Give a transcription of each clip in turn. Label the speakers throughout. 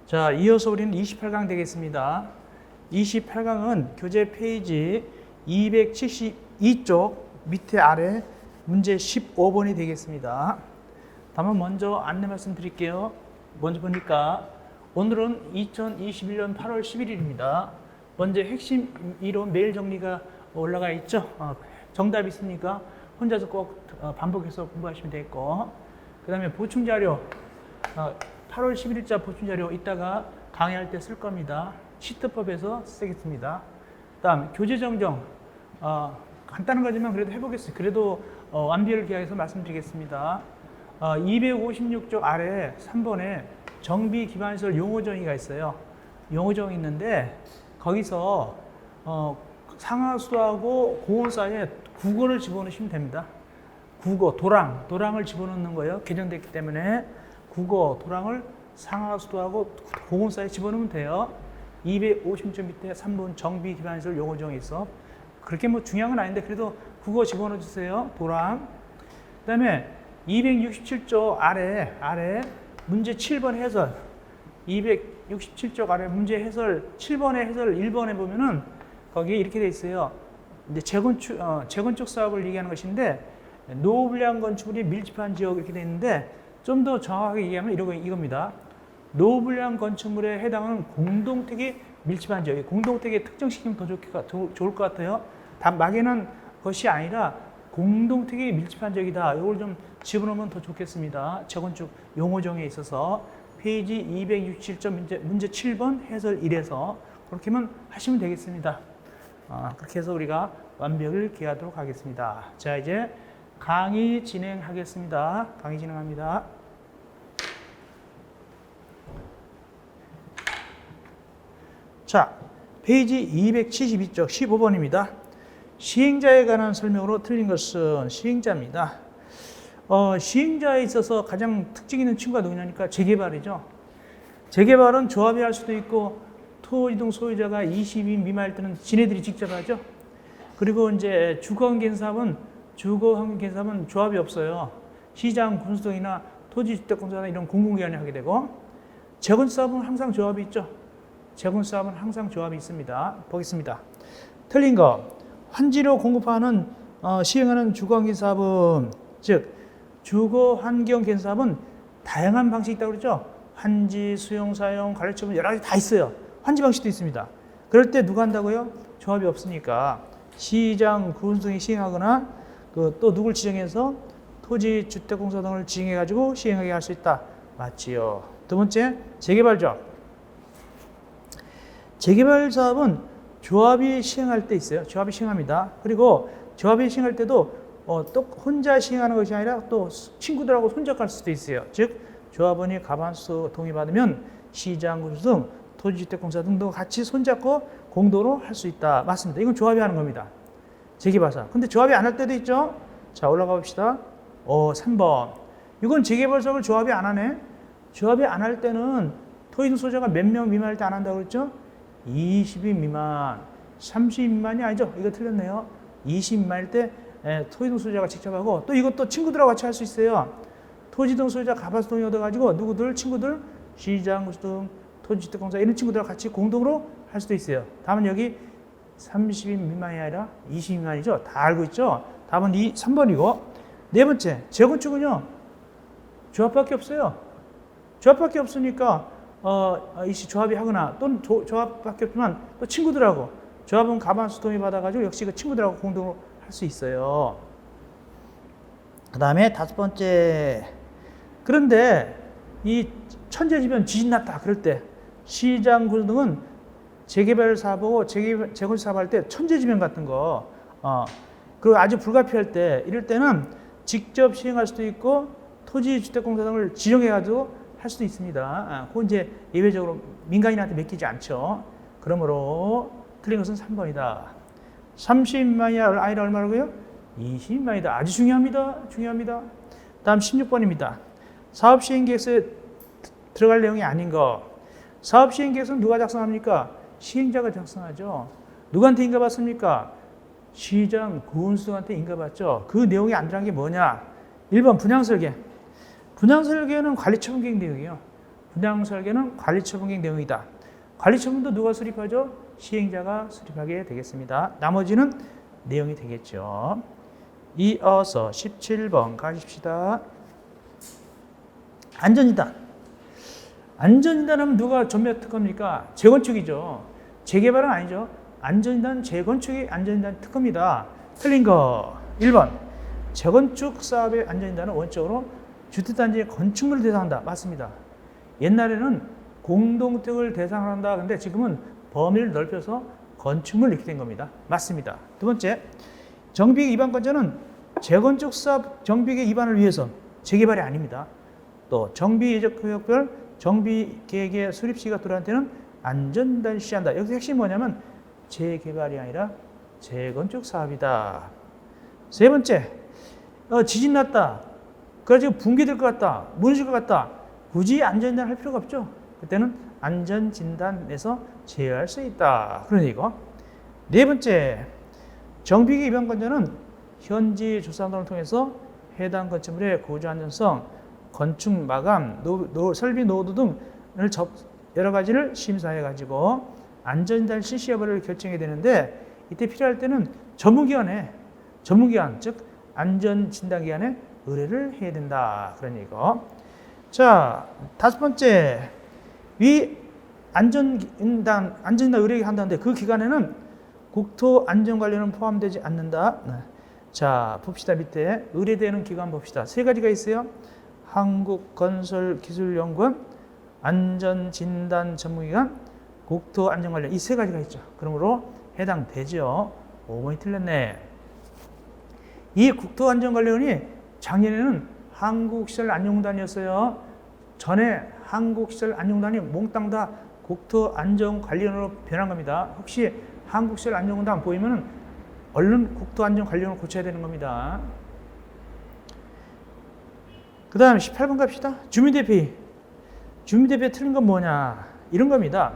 Speaker 1: 자, 이어서 우리는 28강 되겠습니다. 28강은 교재 페이지 272쪽 밑에 아래 문제 15번이 되겠습니다. 다만 먼저 안내 말씀드릴게요. 먼저 보니까 오늘은 2021년 8월 11일입니다. 먼저 핵심 이론 메일 정리가 올라가 있죠. 정답 있으니까 혼자서 꼭 반복해서 공부하시면 되겠고, 그 다음에 보충자료 8월 11일자 보충자료 이따가 강의할 때 쓸 겁니다. 시트법에서 쓰겠습니다. 다음 교재정정 간단한 거지만 그래도 해보겠습니다. 그래도 완비를 기하해서 말씀드리겠습니다. 256쪽 아래 3번에 정비 기반시설 용어정의가 있어요. 용어정의 있는데 거기서 상하수하고 고온 사이에 국어를 집어넣으시면 됩니다. 국어, 도랑을 집어넣는 거예요. 개정됐기 때문에 국어, 도랑을 상하수도하고 고온 사이에 집어넣으면 돼요. 250점 밑에 3번 정비 기반시설 용어정의 있어. 그렇게 뭐 중요한 건 아닌데 그래도 국어 집어넣어 주세요. 도랑. 그 다음에 267쪽 아래 문제 7번 해설. 267쪽 아래 문제 해설 7번의 해설 1번에 보면은 거기에 이렇게 돼 있어요. 이제 재건축 사업을 얘기하는 것인데 노후불량 건축물이 밀집한 지역 이렇게 돼 있는데 좀 더 정확하게 얘기하면 이겁니다. 노후불량 건축물에 해당하는 공동택이 밀집한 지역. 공동택에 특정시키면 더 좋을 것 같아요. 단 막연한 것이 아니라 공동택이 밀집한 지역이다. 이걸 좀 집어넣으면 더 좋겠습니다. 재건축 용어정에 있어서 페이지 267점 문제 7번 해설 1에서 그렇게만 하시면 되겠습니다. 그렇게 해서 우리가 완벽을 기하도록 하겠습니다. 자, 이제 강의 진행하겠습니다. 강의 진행합니다. 자, 페이지 272쪽 15번입니다. 시행자에 관한 설명으로 틀린 것은 시행자입니다. 시행자에 있어서 가장 특징 있는 친구가 누구냐니까 재개발이죠. 재개발은 조합이 할 수도 있고 토지등 소유자가 20인 미만일 때는 지네들이 직접 하죠. 그리고 이제 주거환경 사업은 조합이 없어요. 시장, 군수등이나 토지주택공사나 이런 공공기관이 하게 되고, 재건축 사업은 항상 조합이 있죠. 재건축 사업은 항상 조합이 있습니다. 보겠습니다. 틀린 거. 환지로 공급하는 시행하는 주거환경 사업은, 즉 주거환경 개선 사업은 다양한 방식이 있다고 그랬죠. 환지, 수용, 사용, 관리처분 여러 가지 다 있어요. 환지 방식도 있습니다. 그럴 때 누가 한다고요? 조합이 없으니까 시장, 군수등이 시행하거나 또 누굴 지정해서 토지, 주택공사 등을 지정해가지고 시행하게 할 수 있다. 맞지요. 두 번째, 재개발조합. 재개발 사업은 조합이 시행할 때 있어요. 조합이 시행합니다. 그리고 조합이 시행할 때도 또 혼자 시행하는 것이 아니라 또 친구들하고 손잡할 수도 있어요. 즉 조합원이 과반수 동의받으면 시장, 군수 등 토지주택공사 등도 같이 손잡고 공동으로 할 수 있다. 맞습니다. 이건 조합이 하는 겁니다. 재개발 사업. 근데 조합이 안 할 때도 있죠. 자, 올라가 봅시다. 3번. 이건 재개발 사업을 조합이 안 하네. 조합이 안 할 때는 토지등 소유자가 몇 명 미만일 때 안 한다고 그랬죠? 20인 미만, 30인 미만이 아니죠. 이거 틀렸네요. 20인 미만일 때 토지등 소유자가 직접 하고, 또 이것도 친구들하고 같이 할 수 있어요. 토지등 소유자 가반수 동의 얻어가지고 누구들, 친구들, 시장, 등 토지주택공사 이런 친구들하고 같이 공동으로 할 수도 있어요. 다음은 여기 30인 미만이 아니라 20인 미만이죠. 다 알고 있죠. 답은 3번이고, 네 번째, 재건축은요, 조합밖에 없어요. 조합밖에 없으니까 조합이 하거나 또는 조합밖에 없지만 또 친구들하고, 조합은 가반수 동의 받아가지고 역시 그 친구들하고 공동으로 할 수 있어요. 그 다음에 다섯 번째, 그런데 이 천재지변 지진 났다 그럴 때 시장, 군수 등은 재개발 사업하고 재건축 사업 할 때 천재지변 같은 거 그리고 아주 불가피할 때 이럴 때는 직접 시행할 수도 있고 토지주택공사 등을 지정해가지고 할 수도 있습니다. 그건 이제 예외적으로 민간인한테 맡기지 않죠. 그러므로 틀린 것은 3번이다. 30만이 아니라 얼마라고요? 20만이다. 아주 중요합니다. 다음 16번입니다. 사업시행계획서에 들어갈 내용이 아닌 거. 사업시행계획서는 누가 작성합니까? 시행자가 작성하죠. 누구한테 인가받습니까? 시장, 군수한테 인가받죠. 그 내용이 안 들어간 게 뭐냐? 1번 분양설계. 분양설계는 관리처분 계획 내용이에요. 분양 설계는 관리처분계획 내용이다. 관리처분도 누가 수립하죠? 시행자가 수립하게 되겠습니다. 나머지는 내용이 되겠죠. 이어서 17번 가십시다. 안전진단. 안전진단하면 누가 전면 특허입니까? 재건축이죠. 재개발은 아니죠. 안전진단, 재건축이 안전진단 특허입니다. 틀린 거 1번. 재건축 사업의 안전진단은 원칙적으로 주택단지의 건축물을 대상한다. 맞습니다. 옛날에는 공동택을 대상으로 한다. 근데 지금은 범위를 넓혀서 건축물 이렇게 된 겁니다. 맞습니다. 두 번째, 정비계획 위반 건조는 재건축 사업 정비계획 위반을 위해서 재개발이 아닙니다. 또 정비예적구역별 정비계획의 수립 시기가 돌아올 때는 안전진단을 실시한다. 여기서 핵심이 뭐냐면 재개발이 아니라 재건축 사업이다. 세 번째, 지진 났다. 그래가지고 붕괴될 것 같다. 무너질 것 같다. 굳이 안전진단 할 필요가 없죠. 그때는 안전진단에서 제어할 수 있다. 그런 얘기고. 네 번째, 정비계획 위반 건조는 현지 조사단을 통해서 해당 건축물의 고주 안전성, 건축 마감, 설비 노후도 등을 여러 가지를 심사해 가지고 안전진단 실시 여부를 결정해야 되는데 이때 필요할 때는 전문기관, 즉 안전진단기관에 의뢰를 해야 된다. 그런 얘기고. 자, 다섯 번째, 위 안전진단 의뢰 한다는데 그 기간에는 국토안전관리는 포함되지 않는다. 자, 봅시다. 밑에 의뢰되는 기관 봅시다. 세 가지가 있어요. 한국건설기술연구원, 안전진단 전문기관, 국토안전관리. 이 세 가지가 있죠. 그러므로 해당되죠. 5번이 틀렸네. 이 국토안전관리원이 작년에는 한국시설안전공단이었어요. 전에 한국시설안전공단이 몽땅 다 국토안전관리원으로 변한 겁니다. 혹시 한국시설안전공단 보이면 얼른 국토안전관리원을 고쳐야 되는 겁니다. 그 다음에 18번 갑시다. 주민대피. 주민대피 틀린 건 뭐냐? 이런 겁니다.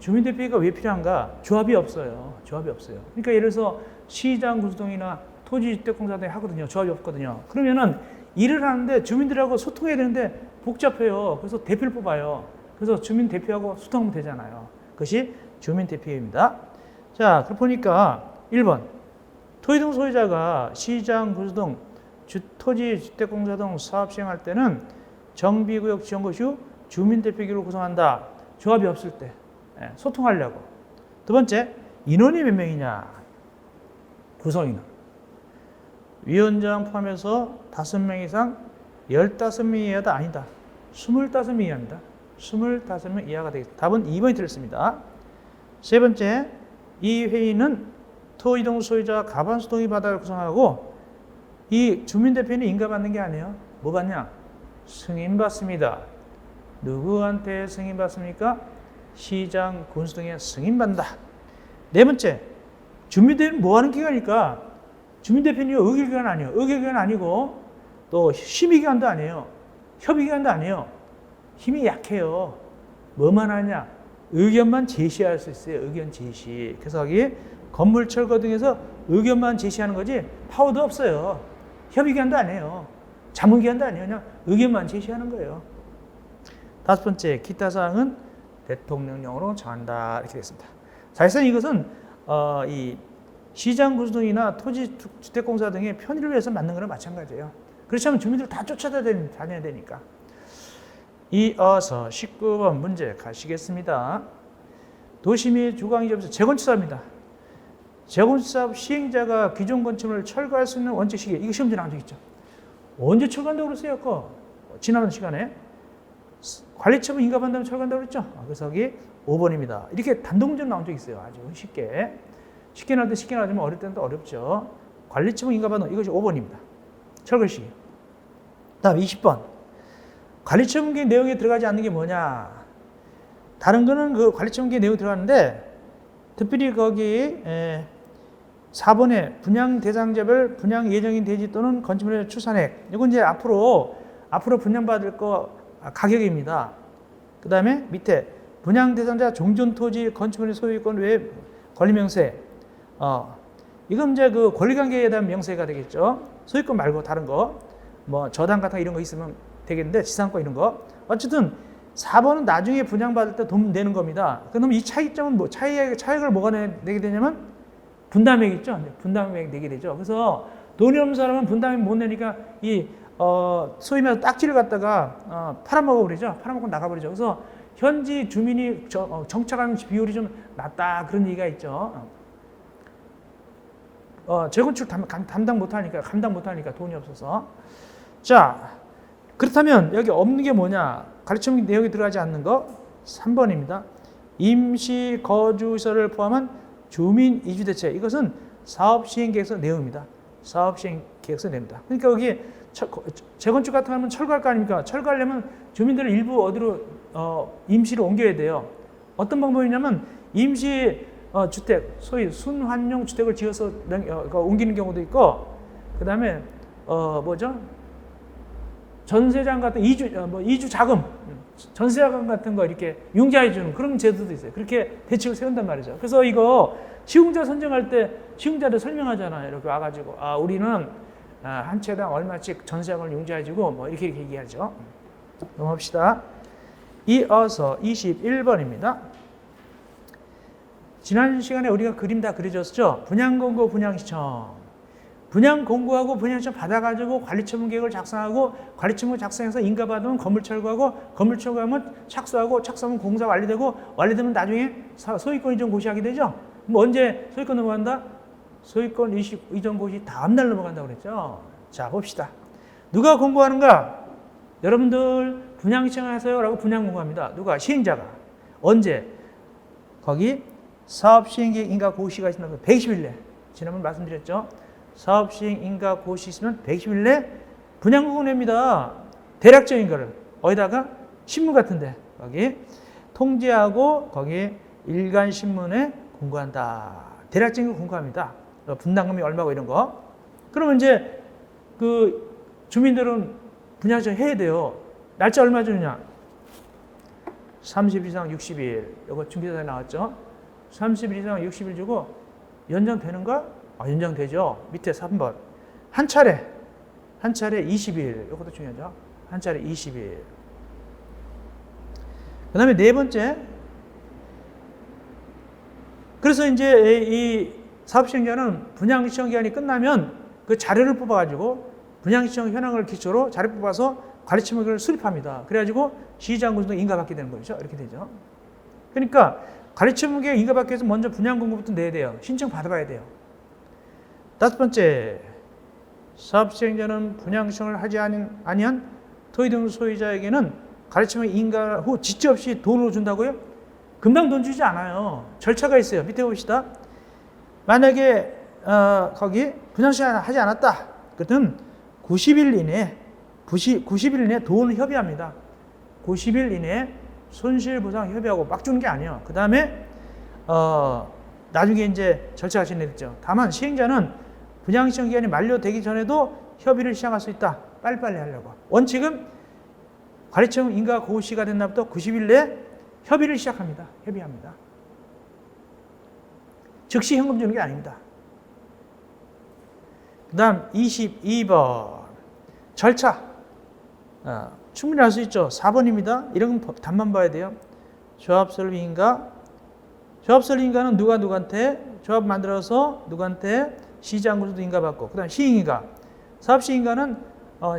Speaker 1: 주민대피가 왜 필요한가? 조합이 없어요. 그러니까 예를 들어서 시장 구수동이나 토지주택공사 등이 하거든요. 조합이 없거든요. 그러면은 일을 하는데 주민들하고 소통해야 되는데 복잡해요. 그래서 대표를 뽑아요. 그래서 주민대표하고 소통하면 되잖아요. 그것이 주민대피입니다. 자, 그럼 보니까 1번. 토지등 소유자가 시장 구수동, 토지주택공사 등 사업 시행할 때는 정비구역 지원구 후 주민대표기로 구성한다. 조합이 없을 때 소통하려고. 두 번째, 인원이 몇 명이냐? 구성인원. 위원장 포함해서 5명 이상 15명 이하다. 아니다. 25명 이하입니다. 25명 이하가 되겠습니다. 답은 2번이 틀렸습니다. 세 번째, 이 회의는 토지동 소유자 가반수 동의 받아 구성하고 이 주민대표는 인가받는 게 아니에요. 뭐 받냐? 승인받습니다. 누구한테 승인받습니까? 시장, 군수 등에 승인받는다. 네 번째, 주민대표는 뭐 하는 기관일까? 주민대표는 의결기관 아니에요. 의결기관 아니고 또 심의기관도 아니에요. 협의기관도 아니에요. 힘이 약해요. 뭐만 하냐? 의견만 제시할 수 있어요. 의견 제시. 그래서 여기 건물 철거 등에서 의견만 제시하는 거지 파워도 없어요. 협의기관도 아니에요. 자문기관도 아니에요. 그냥 의견만 제시하는 거예요. 다섯 번째, 기타 사항은 대통령령으로 정한다. 이렇게 됐습니다. 사실상 이것은 이 시장 구수등이나 토지주택공사 등의 편의를 위해서 만든 거랑 마찬가지예요. 그렇지 않으면 주민들 다 쫓아다녀야 되니까. 이어서 19번 문제 가시겠습니다. 도시및 주거환경시설에서 재건축사업입니다. 재건축사업 시행자가 기존 건축물을 철거할 수 있는 원칙 시기. 이거 시험지 나온 적 있죠. 언제 철거한다고 그랬어요? 지난 시간에. 관리처분 인가받는다면 철거한다고 그랬죠. 그래서 여기 5번입니다. 이렇게 단독문제로 나온 적 있어요. 아주 쉽게. 쉽게 나올 때 쉽게 나오지만 어릴 때는 또 어렵죠. 관리처분 인가받는 이것이 5번입니다. 철거 시기. 다음 20번. 관리처분계획 내용에 들어가지 않는 게 뭐냐? 다른 거는 그 관리처분계획 내용이 들어가는데 특별히 거기 4번에 분양 대상자별 분양 예정인 대지 또는 건축물의 추산액. 이건 이제 앞으로 분양받을 거 가격입니다. 그 다음에 밑에 분양 대상자 종전 토지 건축물의 소유권 외 권리명세. 이건 이제 그 권리관계에 대한 명세가 되겠죠. 소유권 말고 다른 거, 뭐 저당 같은 거 이런 거 있으면 되겠는데 지상권 이런 거. 어쨌든 4번은 나중에 분양받을 때 돈 내는 겁니다. 그럼 이 차이점은 뭐, 차익을 뭐가 내게 되냐면 분담액 있죠? 분담액 내게 되죠. 그래서 돈이 없는 사람은 분담액 못 내니까 소위 말해서 딱지를 갖다가 팔아먹어 버리죠. 팔아먹고 나가버리죠. 그래서 현지 주민이 정착하는 비율이 좀 낮다 그런 얘기가 있죠. 재건축 감당 못하니까 돈이 없어서. 자, 그렇다면 여기 없는 게 뭐냐? 가르침 내용이 들어가지 않는 거 3번입니다. 임시 거주시설을 포함한 주민 이주 대책. 이것은 사업 시행 계획서 내용입니다. 사업 시행 계획서 내용입니다. 그러니까 여기 재건축 같은 거 하면 철거할 거 아닙니까? 철거하려면 주민들을 일부 어디로 임시로 옮겨야 돼요. 어떤 방법이냐면 임시 주택, 소위 순환용 주택을 지어서 옮기는 경우도 있고, 그 다음에 뭐죠? 전세장 같은 이주 자금, 전세자금 같은 거 이렇게 융자해 주는 그런 제도도 있어요. 그렇게 대책을 세운단 말이죠. 그래서 이거 시공자 선정할 때 시공자들 설명하잖아요. 이렇게 와가지고 우리는 한 채당 얼마씩 전세자금을 융자해 주고 뭐 이렇게 얘기하죠. 넘어갑시다. 이어서 21번입니다. 지난 시간에 우리가 그림 다 그려줬죠. 분양공고, 분양시청. 분양공고하고 분양시청 받아가지고 관리처분 계획을 작성하고 관리처분 작성해서 인가받으면 건물 철거하고 건물 철거하면 착수하고 착수하면 공사 완료되고 완료되면 나중에 소유권 이전 고시하게 되죠. 그럼 언제 소유권 넘어간다? 소유권 이전 고시 다음날 넘어간다고 그랬죠. 자, 봅시다. 누가 공고하는가? 여러분들 분양시청 하세요 라고 분양공고합니다. 누가? 시행자가. 언제? 거기 사업시행계획 인가 고시가 있으면 120일 내. 지난번 말씀드렸죠. 사업시행 인가 고시 있으면 120일 내 분양공고 냅니다. 대략적인 거를. 어디다가? 신문 같은데. 거기 통지하고 거기 일간신문에 공고한다. 대략적인 거 공고합니다. 분담금이 얼마고 이런 거. 그러면 이제 그 주민들은 분양시청 해야 돼요. 날짜 얼마 주느냐? 30일 이상 60일. 이거 중개사에 나왔죠. 30일 이상 60일 주고 연장되는가? 연장되죠. 밑에 3번. 한 차례 20일. 이것도 중요하죠. 한 차례 20일. 그 다음에 네 번째. 그래서 이제 이 사업시행자는 분양시청 기간이 끝나면 그 자료를 뽑아가지고 분양시청 현황을 기초로 자료 뽑아서 관리처분을 수립합니다. 그래가지고 시장군수도 인가받게 되는 거죠. 이렇게 되죠. 그러니까 관리처분계획 인가받기 위해서 먼저 분양공고부터 내야 돼요. 신청 받아봐야 돼요. 다섯 번째, 사업시행자는 분양시청을 하지 아니한 토지등 소유자에게는 관리처분 인가 후 지체 없이 돈으로 준다고요? 금방 돈 주지 않아요. 절차가 있어요. 밑에 봅시다. 만약에 거기 분양시청 하지 않았다. 그때는 90일 이내에 돈을 협의합니다. 90일 이내에 손실보상 협의하고 막 주는 게 아니에요. 그 다음에 나중에 이제 절차가 진행됐죠. 다만 시행자는 분양시청 기간이 만료되기 전에도 협의를 시작할 수 있다. 빨리빨리 하려고. 원칙은 관리처분 인가 고시가 된 날부터 90일 내에 협의를 시작합니다. 협의합니다. 즉시 현금 주는 게 아닙니다. 그 다음 22번 절차. 충분히 알 수 있죠. 4번입니다. 이런 건 답만 봐야 돼요. 조합설립인가. 조합설립인가는 누구한테 조합 만들어서 누구한테 시장군수도 인가받고, 그 다음 시행인가. 사업시행인가는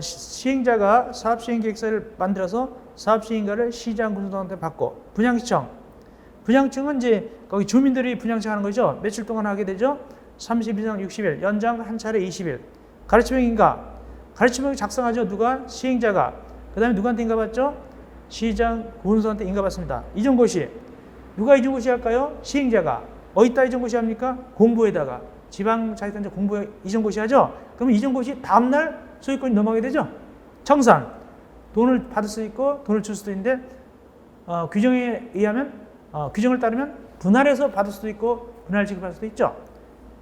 Speaker 1: 시행자가 사업시행계획서를 만들어서 사업시행인가를 시장군수한테 받고, 분양시청. 분양시청은 이제 거기 주민들이 분양시청 하는 거죠. 며칠 동안 하게 되죠. 30일 이상 60일, 연장 한 차례 20일. 가르침인가. 가르침을 작성하죠. 누가? 시행자가. 그 다음에 누구한테 인가받죠? 시장군수한테 인가받습니다. 이전고시. 누가 이전고시 할까요? 시행자가. 어디다 이전고시 합니까? 공부에다가. 지방자치단체 공부에 이전고시 하죠? 그러면 이전고시 다음날 소유권이 넘어가게 되죠? 청산. 돈을 받을 수 있고 돈을 줄 수도 있는데 규정에 의하면 규정을 따르면 분할해서 받을 수도 있고 분할 지급할 수도 있죠.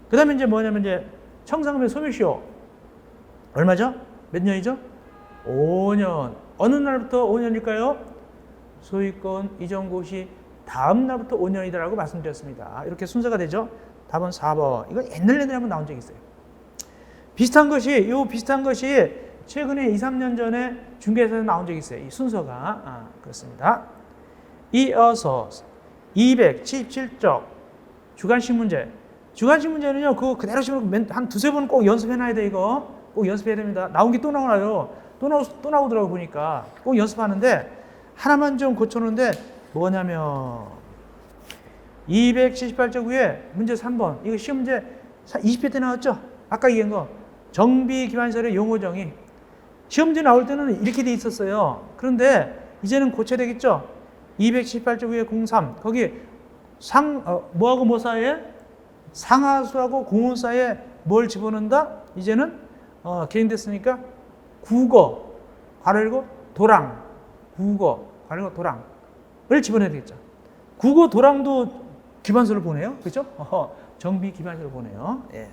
Speaker 1: 그 다음에 이제 뭐냐면 이제 청산금의 소멸시효. 얼마죠? 몇 년이죠? 5년. 어느 날부터 5년일까요? 소유권 이전고시 다음 날부터 5년이다라고 말씀드렸습니다. 이렇게 순서가 되죠. 답은 4번. 이건 옛날에 한번 나온 적이 있어요. 비슷한 것이 최근에 2, 3년 전에 중계에서 나온 적이 있어요. 이 순서가. 그렇습니다. 이어서 277쪽 주관식 문제. 주관식 문제는요, 그거 그대로 시면 한 두세 번 꼭 연습해놔야 돼, 이거. 꼭 연습해야 됩니다. 나온 게 또 나오나요? 또 나오더라고 보니까. 꼭 연습하는데, 하나만 좀 고쳐놓는데, 뭐냐면, 278쪽 위에 문제 3번. 이거 시험 문제 20회 때 나왔죠? 아까 얘기한 거. 정비 기반시설의 용어 정의. 시험 문제 나올 때는 이렇게 돼 있었어요. 그런데 이제는 고쳐야 되겠죠? 278쪽 위에 03. 거기 뭐하고 뭐 사이에? 상하수하고 공원 사이에 뭘 집어넣는다? 이제는 개인됐으니까 국어, 괄호 열고 도랑. 국어, 괄호 열고 도랑을 집어넣어야 되겠죠. 국어 도랑도 기반서를 보내요. 그렇죠? 정비 기반서를 보내요. 예.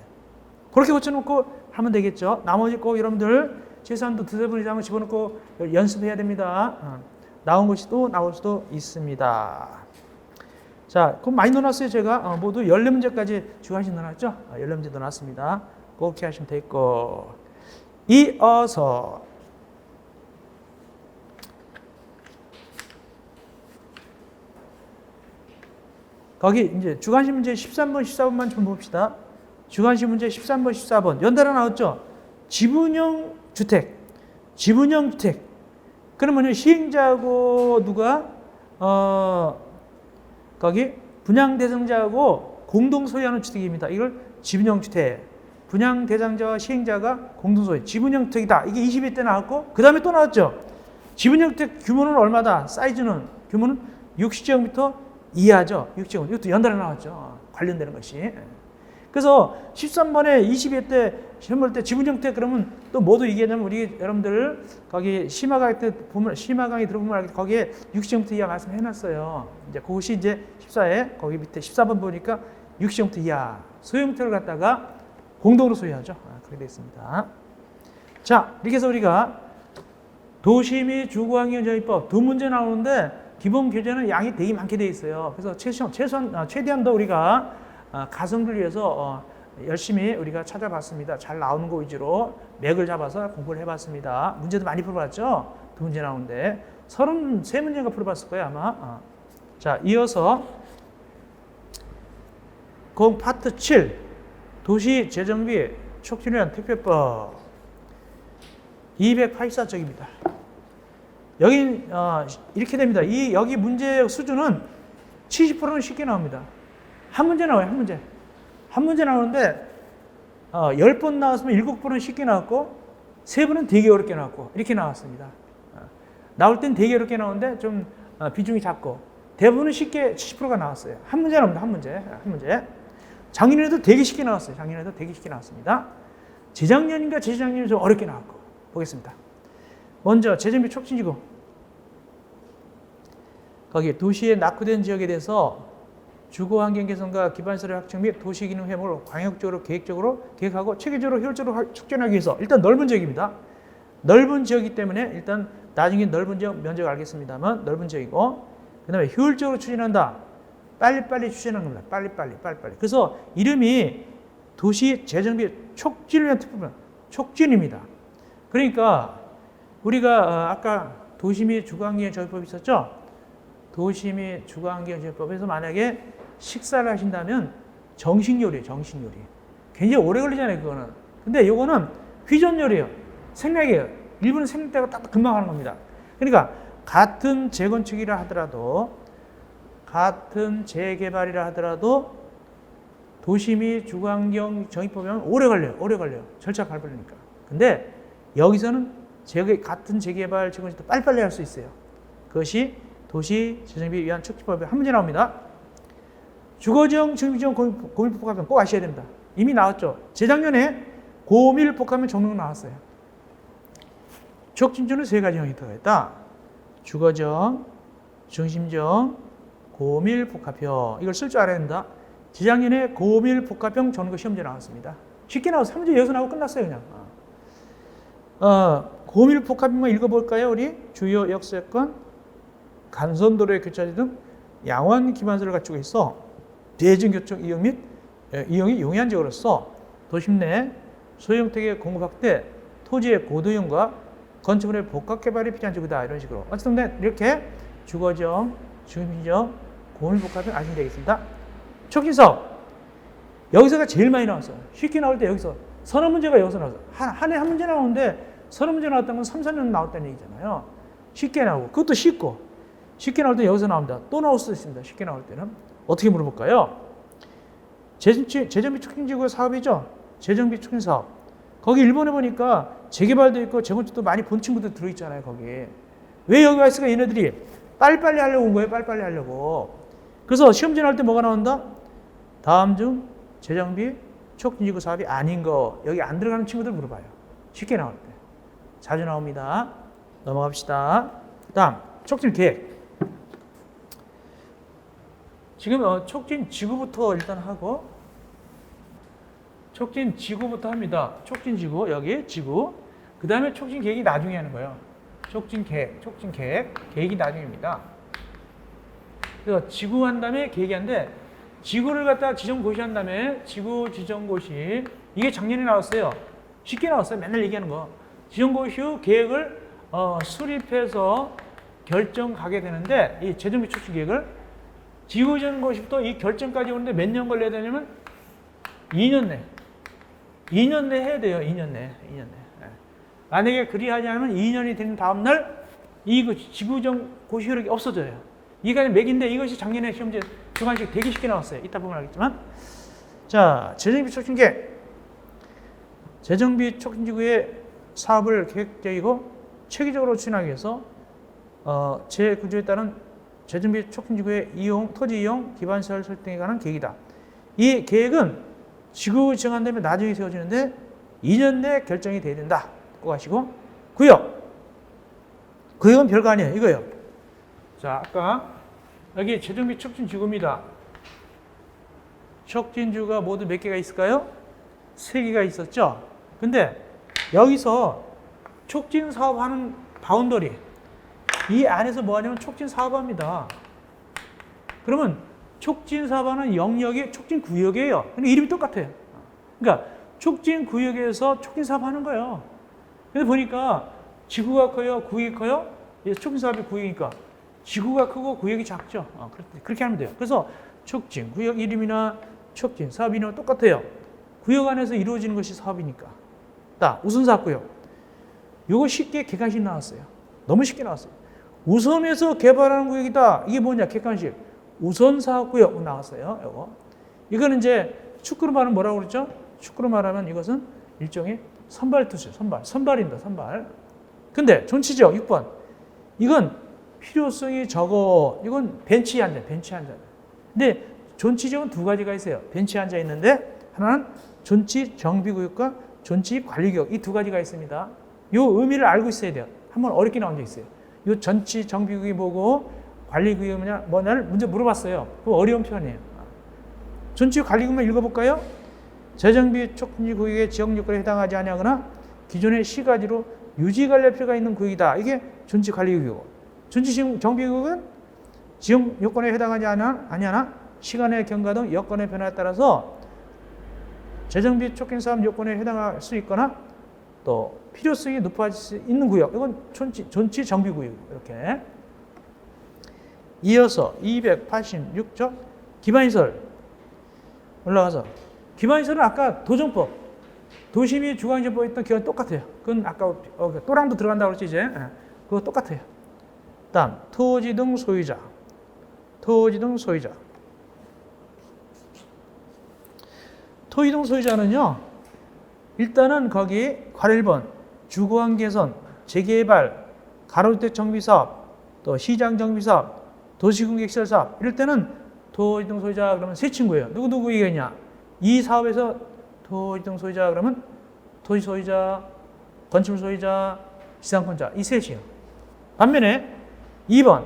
Speaker 1: 그렇게 고쳐놓고 하면 되겠죠. 나머지 꼭 여러분들 최소한도 두세 번 이상을 집어넣고 연습해야 됩니다. 나온 것이 또 나올 수도 있습니다. 자, 그럼 많이 넣어놨어요. 제가 모두 14문제까지 주관식 넣어놨죠? 14문제 넣어놨습니다. 그렇게 하시면 되겠고, 이어서 거기 이제 주관식 문제 13번, 14번만 좀 봅시다. 주관식 문제 13번, 14번 연달아 나왔죠? 지분형 주택. 그러면 시행자하고 누가 거기 분양 대상자하고 공동 소유하는 주택입니다. 이걸 지분형 주택. 분양 대상자와 시행자가 공동 소유. 지분형 주택이다. 이게 20회 때 나왔고, 그 다음에 또 나왔죠. 지분형 주택 규모는 얼마다? 사이즈는 규모는 60제곱미터 이하죠. 60제곱. 이것도 연달아 나왔죠. 관련되는 것이. 그래서 13번에 20회 때 시험 볼 때 지분형 주택 그러면 또 뭐도 얘기하냐면, 우리 여러분들 거기 심화 강의 때 보면, 심화 강의 들어보면 알겠지만 거기에 60제곱미터 이하 말씀해놨어요. 이제 그것이 이제 14에 거기 밑에 14번 보니까 60제곱미터 이하 소유형태를 갖다가 공동으로 소유하죠. 그렇게 되어 있습니다. 자, 이렇게 해서 우리가 도시 및 주거환경정의법 두 문제 나오는데 기본 교재는 양이 되게 많게 되어 있어요. 그래서 최대한 더 우리가 가성비를 위해서 열심히 우리가 찾아봤습니다. 잘 나오는 거 위주로 맥을 잡아서 공부를 해봤습니다. 문제도 많이 풀어봤죠? 두 문제 나오는데 33문제가 풀어봤을 거예요, 아마. 자, 이어서 파트 7 도시재정비 촉진위원 특별법 284쪽입니다. 여기 이렇게 됩니다. 여기 문제 수준은 70%는 쉽게 나옵니다. 한 문제 나와요, 한 문제. 한 문제 나오는데 10번 나왔으면 7번은 쉽게 나왔고 3번은 되게 어렵게 나왔고 이렇게 나왔습니다. 나올 땐 되게 어렵게 나오는데 좀 비중이 작고 대부분은 쉽게 70%가 나왔어요. 한 문제 나옵니다. 한 문제. 작년에도 되게 쉽게 나왔어요. 작년에도 되게 쉽게 나왔습니다. 재작년인가 재작년에 좀 어렵게 나왔고 보겠습니다. 먼저 재정비 촉진지구. 거기 도시의 낙후된 지역에 대해서 주거환경 개선과 기반시설의 확충 및 도시기능 회복을 광역적으로 계획적으로 계획하고 체계적으로 효율적으로 촉진하기 위해서 일단 넓은 지역입니다. 넓은 지역이기 때문에 일단 나중에 넓은 지역 면적 알겠습니다만 넓은 지역이고, 그 다음에 효율적으로 추진한다. 빨리빨리 추진하는 겁니다. 빨리빨리. 그래서 이름이 도시 재정비 촉진을 위한 특별법, 촉진입니다. 그러니까 우리가 아까 도시 및 주거환경 정의법이 있었죠? 도시 및 주거환경 정의법에서 만약에 식사를 하신다면 정식요리예요, 정식요리. 굉장히 오래 걸리잖아요, 그거는. 근데 이거는 휘전요리예요. 생략이에요. 일부는 생략되고 딱 금방 하는 겁니다. 그러니까 같은 재건축이라 하더라도, 같은 재개발이라 하더라도 도시 및 주거환경 정의법이면 오래 걸려요. 절차 밟으려니까. 근데 여기서는 같은 재개발, 재건축도 빨리빨리 할 수 있어요. 그것이 도시 재정비 위한 촉진법에 한 문제 나옵니다. 주거지형, 중립지형, 고밀복합형 꼭 아셔야 됩니다. 이미 나왔죠. 재작년에 고밀복합형 종목 나왔어요. 촉진주는 세 가지 형이 들어가 있다. 주거지형, 중심지형, 고밀복합형. 이걸 쓸 줄 알아야 된다. 재작년에 고밀복합형 전국 시험제 나왔습니다. 쉽게 나와서 3문제 여기서 나오고 끝났어요, 그냥. 고밀복합형만 읽어볼까요, 우리? 주요 역세권, 간선도로의 교차지 등 양원 기반서를 갖추고 있어 대중교통 이용 및 이용이 용이한 지역으로서 도심 내 소형택의 공급 확대, 토지의 고도용과 건축물의 복합 개발이 필요한 지구다. 이런 식으로. 어쨌든 이렇게 주거지형, 중심지형, 공유복합을 아시면 되겠습니다. 촉진사업. 여기서가 제일 많이 나왔어요. 쉽게 나올 때 여기서 선언 문제가 여기서 나왔어요. 한 해 한 문제 나오는데 선언 문제 나왔다는 건 3, 4년 나왔다는 얘기잖아요. 쉽게 나오고 그것도 쉽게 나올 때 여기서 나옵니다. 또 나올 수도 있습니다. 쉽게 나올 때는 어떻게 물어볼까요? 재정비 촉진지구 사업이죠. 재정비 촉진 사업. 거기 일본에 보니까 재개발도 있고 재건축도 많이 본 친구들 들어있잖아요. 거기. 왜 여기 와 있을까? 얘네들이 빨리빨리 하려고 온 거예요. 빨리빨리 하려고. 그래서 시험지 나올 때 뭐가 나온다? 다음 중 재정비 촉진지구 사업이 아닌 거. 여기 안 들어가는 친구들 물어봐요. 쉽게 나올 때. 자주 나옵니다. 넘어갑시다. 다음 촉진 계획. 지금 촉진 지구부터 일단 하고 촉진 지구부터 합니다. 촉진 지구 여기 지구. 그 다음에 촉진 계획이 나중에 하는 거예요. 촉진 계획, 계획이 나중입니다. 그래서 지구 한 다음에 계획이 한데 지구를 갖다 지정고시 한 다음에 지구 지정고시 이게 작년에 나왔어요. 쉽게 나왔어요. 맨날 얘기하는 거. 지정고시 후 계획을 수립해서 결정하게 되는데 이 재정비 촉진 계획을 지구 지정고시부터 이 결정까지 오는데 몇 년 걸려야 되냐면 2년 내. 2년 내 해야 돼요. 2년 내. 만약에 그리하지 않으면 2년이 된 다음 날 이 지구정 고시 효력이 없어져요. 이게 맥인데 이것이 작년에 시험지 주관식 되게 쉽게 나왔어요. 이따 보면 알겠지만. 자, 재정비 촉진계. 재정비 촉진지구의 사업을 계획적이고 체계적으로 추진하기 위해서 제9조에 따른 재정비 촉진지구의 토지 이용 기반시설 설정에 관한 계획이다. 이 계획은 지구 지정한 다음에 나중에 세워지는데 2년 내 결정이 돼야 된다. 꼭 하시고. 구역은 별거 아니에요. 이거예요. 자, 아까 여기 재정비 촉진지구입니다. 촉진지구가 모두 몇 개가 있을까요? 3개가 있었죠. 근데 여기서 촉진 사업하는 바운더리 이 안에서 뭐 하냐면 촉진 사업합니다. 그러면 촉진 사업하는 영역이 촉진 구역이에요. 근데 이름이 똑같아요. 그러니까 촉진 구역에서 촉진 사업하는 거예요. 근데 보니까 지구가 커요, 구역이 커요. 촉진 사업이 구역이니까 지구가 크고 구역이 작죠. 그렇게 하면 돼요. 그래서 촉진 구역 이름이나 촉진 사업 이름은 똑같아요. 구역 안에서 이루어지는 것이 사업이니까. 우선 사업 구역. 이거 쉽게 객관식 나왔어요. 너무 쉽게 나왔어요. 우선에서 개발하는 구역이다. 이게 뭐냐? 객관식. 우선 사업 구역 나왔어요. 요거. 이거는 이제 축구로 말하면 뭐라고 그랬죠? 축구로 말하면 이것은 일종의 선발 투수, 선발입니다. 선발. 근데 존치죠. 6번. 이건 필요성이 적어. 이건 벤치에 앉아. 근데 존치지역은 두 가지가 있어요. 벤치에 앉아 있는데 하나는 존치 정비구역과 존치 관리구역 이 두 가지가 있습니다. 이 의미를 알고 있어야 돼요. 한번 어렵게 나온 적 있어요. 이 전치 정비구역이 뭐고 관리구역이 뭐냐를 문제 물어봤어요. 그거 어려운 표현이에요. 전치 관리구역만 읽어볼까요? 재정비 촉진지 구역의 지역 요건에 해당하지 아니하거나 기존의 시가지로 유지 관리 필요가 있는 구역이다. 이게 전치 관리구역. 전치 정비구역은 지역 요건에 해당하지 아니하나 시간의 경과 등 여건의 변화에 따라서 재정비 촉진 사업 요건에 해당할 수 있거나 또 필요성이 높아질 수 있는 구역. 이건 존치 정비 구역. 이렇게. 이어서 286조 기반시설 올라가서 기반시설은 아까 도정법 도시및 주거환경법에 있던 기간 똑같아요. 그건 아까 또랑도 들어간다고 그랬지 이제. 그거 똑같아요. 다음 토지 등 소유자. 토지 등 소유자는요. 일단은 거기 괄호 1번 주거환경 개선, 재개발, 가로주택 정비사업, 또 시장 정비사업, 도시공개시설 사업 이럴 때는 토지 등 소유자 그러면 세 친구예요. 누구 얘기했냐? 이 사업에서 토지 등 소유자 그러면 토지 소유자, 건축물 소유자, 지상권자 이 셋이에요. 반면에 2번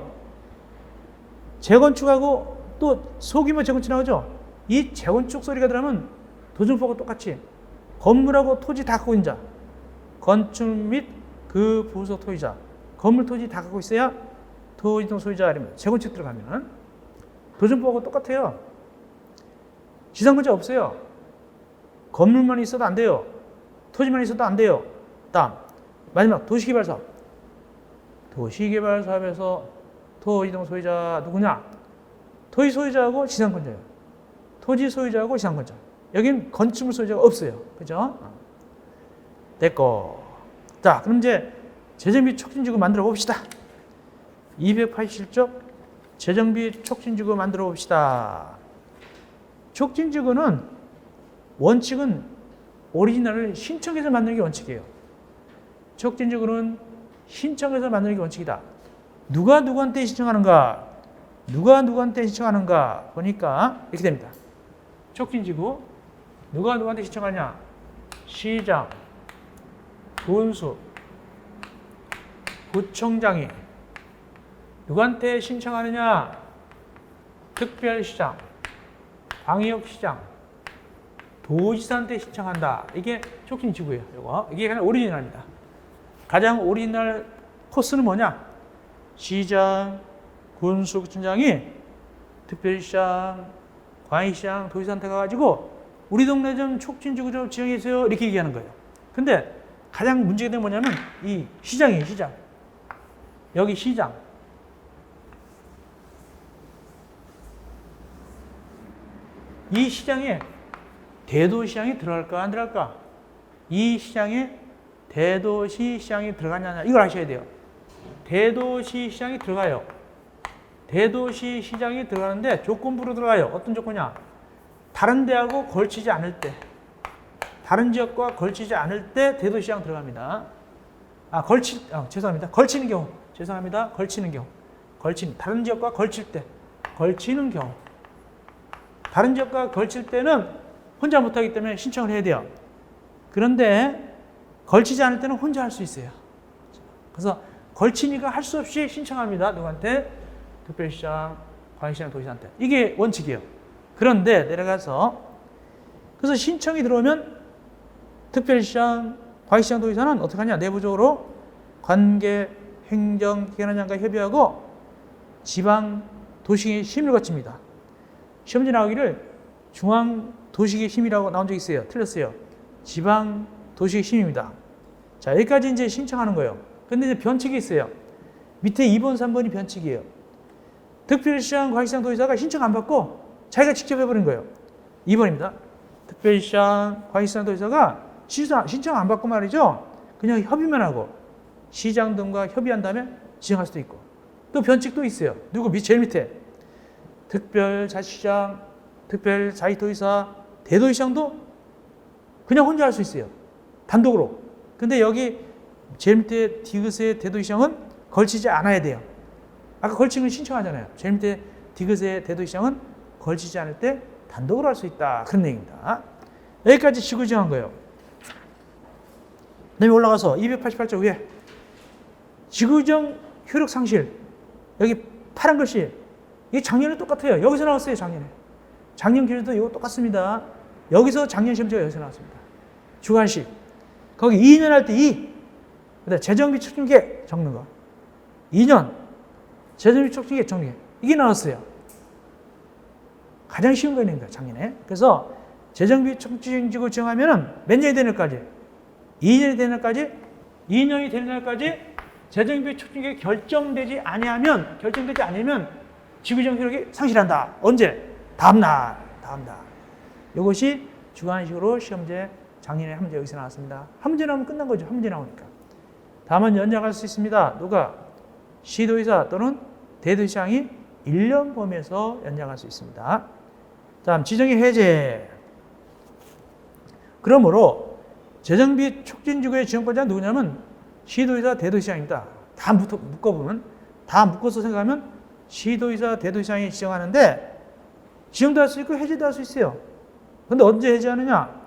Speaker 1: 재건축하고 또 소규모 재건축 나오죠? 이 재건축 소리가 들어가면 도정법과 똑같이 건물하고 토지 다 갖고 있는 자, 건축 및 그 부속 토지자, 건물 토지 다 갖고 있어야 토지 등 소유자 아니면 재건축 들어가면 도정법하고 똑같아요. 지상권자 없어요. 건물만 있어도 안 돼요. 토지만 있어도 안 돼요. 다음 마지막 도시개발사업. 도시개발사업에서 토지동 소유자 누구냐? 토지 소유자하고 지상권자예요. 토지 소유자하고 지상권자. 여긴 건축물 소유자가 없어요. 그죠? 됐고. 자, 그럼 이제 재정비 촉진지구 만들어 봅시다. 287쪽 재정비 촉진지구 만들어 봅시다. 촉진지구는 원칙은 오리지널을 신청해서 만드는 게 원칙이에요. 촉진지구는 신청해서 만드는 게 원칙이다. 누가 누구한테 신청하는가? 누가 누구한테 신청하는가? 보니까 이렇게 됩니다. 촉진지구 누가 누구한테 신청하냐? 시장, 군수, 구청장이 누구한테 신청하느냐? 특별시장, 광역시장, 도지사한테 신청한다. 이게 촉진지구예요. 이거. 이게 그냥 오리지널입니다. 가장 오리지널 코스는 뭐냐? 시장, 군수, 구청장이 특별시장, 광역시장, 도지사한테 가가지고 우리 동네 좀 촉진지구 좀 지정해주세요. 이렇게 얘기하는 거예요. 근데 가장 문제가 되는 게 뭐냐면 이 시장이에요. 시장. 여기 시장. 이 시장에 대도시장이 들어갈까 안 들어갈까? 이 시장에 대도시 시장이 들어가냐 이걸 아셔야 돼요. 대도시 시장이 들어가요. 대도시 시장이 들어가는데 조건부로 들어가요. 어떤 조건이냐? 다른 데하고 걸치지 않을 때, 다른 지역과 걸치지 않을 때 대도시 시장 들어갑니다. 죄송합니다. 걸치는 경우. 죄송합니다. 걸치는 경우. 다른 지역과 걸칠 때, 걸치는 경우. 다른 지역과 걸칠 때는 혼자 못하기 때문에 신청을 해야 돼요. 그런데 걸치지 않을 때는 혼자 할 수 있어요. 그래서 걸치니까 할 수 없이 신청합니다. 누구한테? 특별시장, 광역시장, 도지사한테. 이게 원칙이에요. 그런데 내려가서 그래서 신청이 들어오면 특별시장, 광역시장, 도지사는 어떻게 하냐? 내부적으로 관계 행정기관장과 협의하고 지방 도시의 심의를 거칩니다. 시험지 나오기를 중앙 도시의 심의라고 나온 적이 있어요. 틀렸어요. 지방 도시의 심의입니다. 자, 여기까지 이제 신청하는 거예요. 근데 이제 변칙이 있어요. 밑에 2번, 3번이 변칙이에요. 특별시장, 광역시장, 도지사가 신청 안 받고 자기가 직접 해버린 거예요. 2번입니다. 특별시장, 광역시장, 도지사가 신청 안 받고 말이죠. 그냥 협의만 하고 시장 등과 협의한 다음에 지정할 수도 있고. 또 변칙도 있어요. 누구? 제일 밑에. 특별자치시장, 특별자치도지사, 대도시장도 그냥 혼자 할 수 있어요. 단독으로. 근데 여기 제일 밑에 디귿의 대도시장은 걸치지 않아야 돼요. 아까 걸치는 신청하잖아요. 제일 밑에 디귿의 대도시장은 걸치지 않을 때 단독으로 할 수 있다. 그런 얘기입니다. 여기까지 지구 정한 거예요. 그 다음에 올라가서 288쪽 위에 지구정 효력 상실. 여기 파란 글씨. 이게 작년에 똑같아요. 여기서 나왔어요. 작년에. 작년 기준도 이거 똑같습니다. 여기서 작년 시험지가 여기서 나왔습니다. 주관식. 거기 2년 할 때 2. 그다음에 재정비 촉진계획 적는 거. 2년. 재정비 촉진계획 적는 게. 이게 나왔어요. 가장 쉬운 거입니다. 작년에. 그래서 재정비 촉진지구 정하면은 몇 년이 되는 날까지? 2년이 되는 날까지? 2년이 되는 날까지 재정비 촉진계획 결정되지 아니하면 지구정 효력이 상실한다. 언제? 다음날. 이것이 주관식으로 시험제 작년에 한 문제 여기서 나왔습니다. 한 문제 나오면 끝난 거죠. 한 문제 나오니까. 다만 연장할 수 있습니다. 누가? 시도지사 또는 대도시장이 1년 범위에서 연장할 수 있습니다. 다음 지정의 해제. 그러므로 재정비 촉진지구의 지정권자는 누구냐면 시도지사, 대도시장입니다. 다 묶어보면, 다 묶어서 생각하면 시도지사, 대도시장이 지정하는데 지정도 할 수 있고 해제도 할 수 있어요. 그런데 언제 해제하느냐?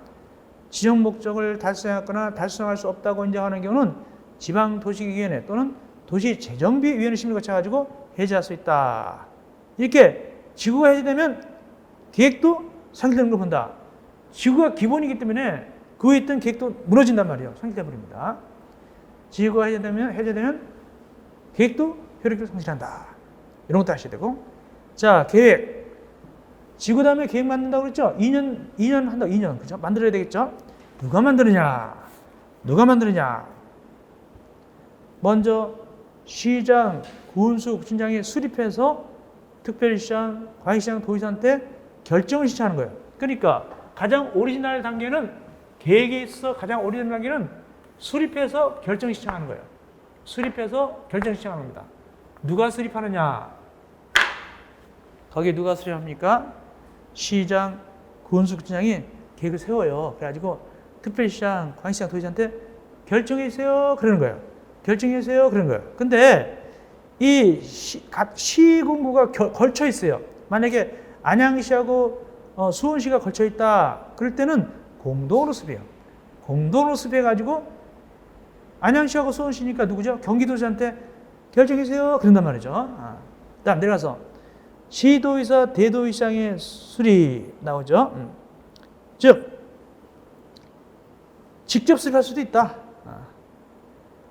Speaker 1: 지정 목적을 달성했거나 달성할 수 없다고 인정하는 경우는 지방도시기관회 또는 도시재정비위원회 심의를 거쳐가지고 해제할 수 있다. 이렇게 지구가 해제되면 계획도 상실되는 걸 본다. 지구가 기본이기 때문에 그 위에 있던 계획도 무너진단 말이에요. 상실돼버립니다. 지구가 해제되면 계획도 효력을 상실한다. 이런 것도 하셔야 되고. 자, 계획. 지구 다음에 계획 만든다고 그랬죠? 2년 한다고, 2년. 그죠? 만들어야 되겠죠? 누가 만드느냐? 먼저 시장, 군수, 구청장이 수립해서 특별시장, 광역시장, 도의사한테 결정을 신청하는 거예요. 그러니까 가장 오리지널 단계는 계획에 있어서 가장 오리지널 단계는 수립해서 결정 신청하는 거예요. 수립해서 결정 신청하는 겁니다. 누가 수립하느냐? 거기에 누가 수립합니까? 시장, 군수, 구청장이 계획을 세워요. 그래가지고 특별시장, 광역시장, 도의사한테 결정해주세요. 그러는 거예요. 결정해주세요. 그러는 거예요. 근데 이 시군구가 걸쳐 있어요. 만약에 안양시하고 수원시가 걸쳐 있다. 그럴 때는 공동으로 수립해요. 공동으로 수립해가지고 안양시하고 수원시니까 누구죠? 경기도지한테 결정해주세요. 그런단 말이죠. 다음 내려가서 시도의사, 대도의장의 수립 나오죠. 즉 직접 수립할 수도 있다.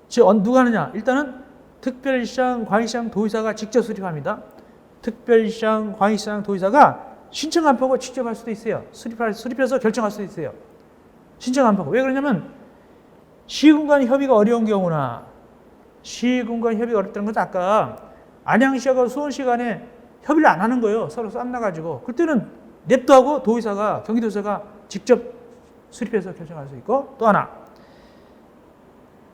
Speaker 1: 즉 누가 하느냐? 일단은 특별시장, 광역시장, 도의사가 직접 수립합니다. 특별시장, 광역시장, 도의사가 신청 안 보고 직접 할 수도 있어요. 수립해서 결정할 수도 있어요. 신청 안 보고. 왜 그러냐면 시군 간 협의가 어려운 경우나 시군 간 협의가 어렵다는 것은 아까 안양시하고 수원시 간에 협의를 안 하는 거예요. 서로 싸움 나가지고. 그때는 냅도하고 도의사가, 경기도지사가 직접 수립해서 결정할 수 있고, 또 하나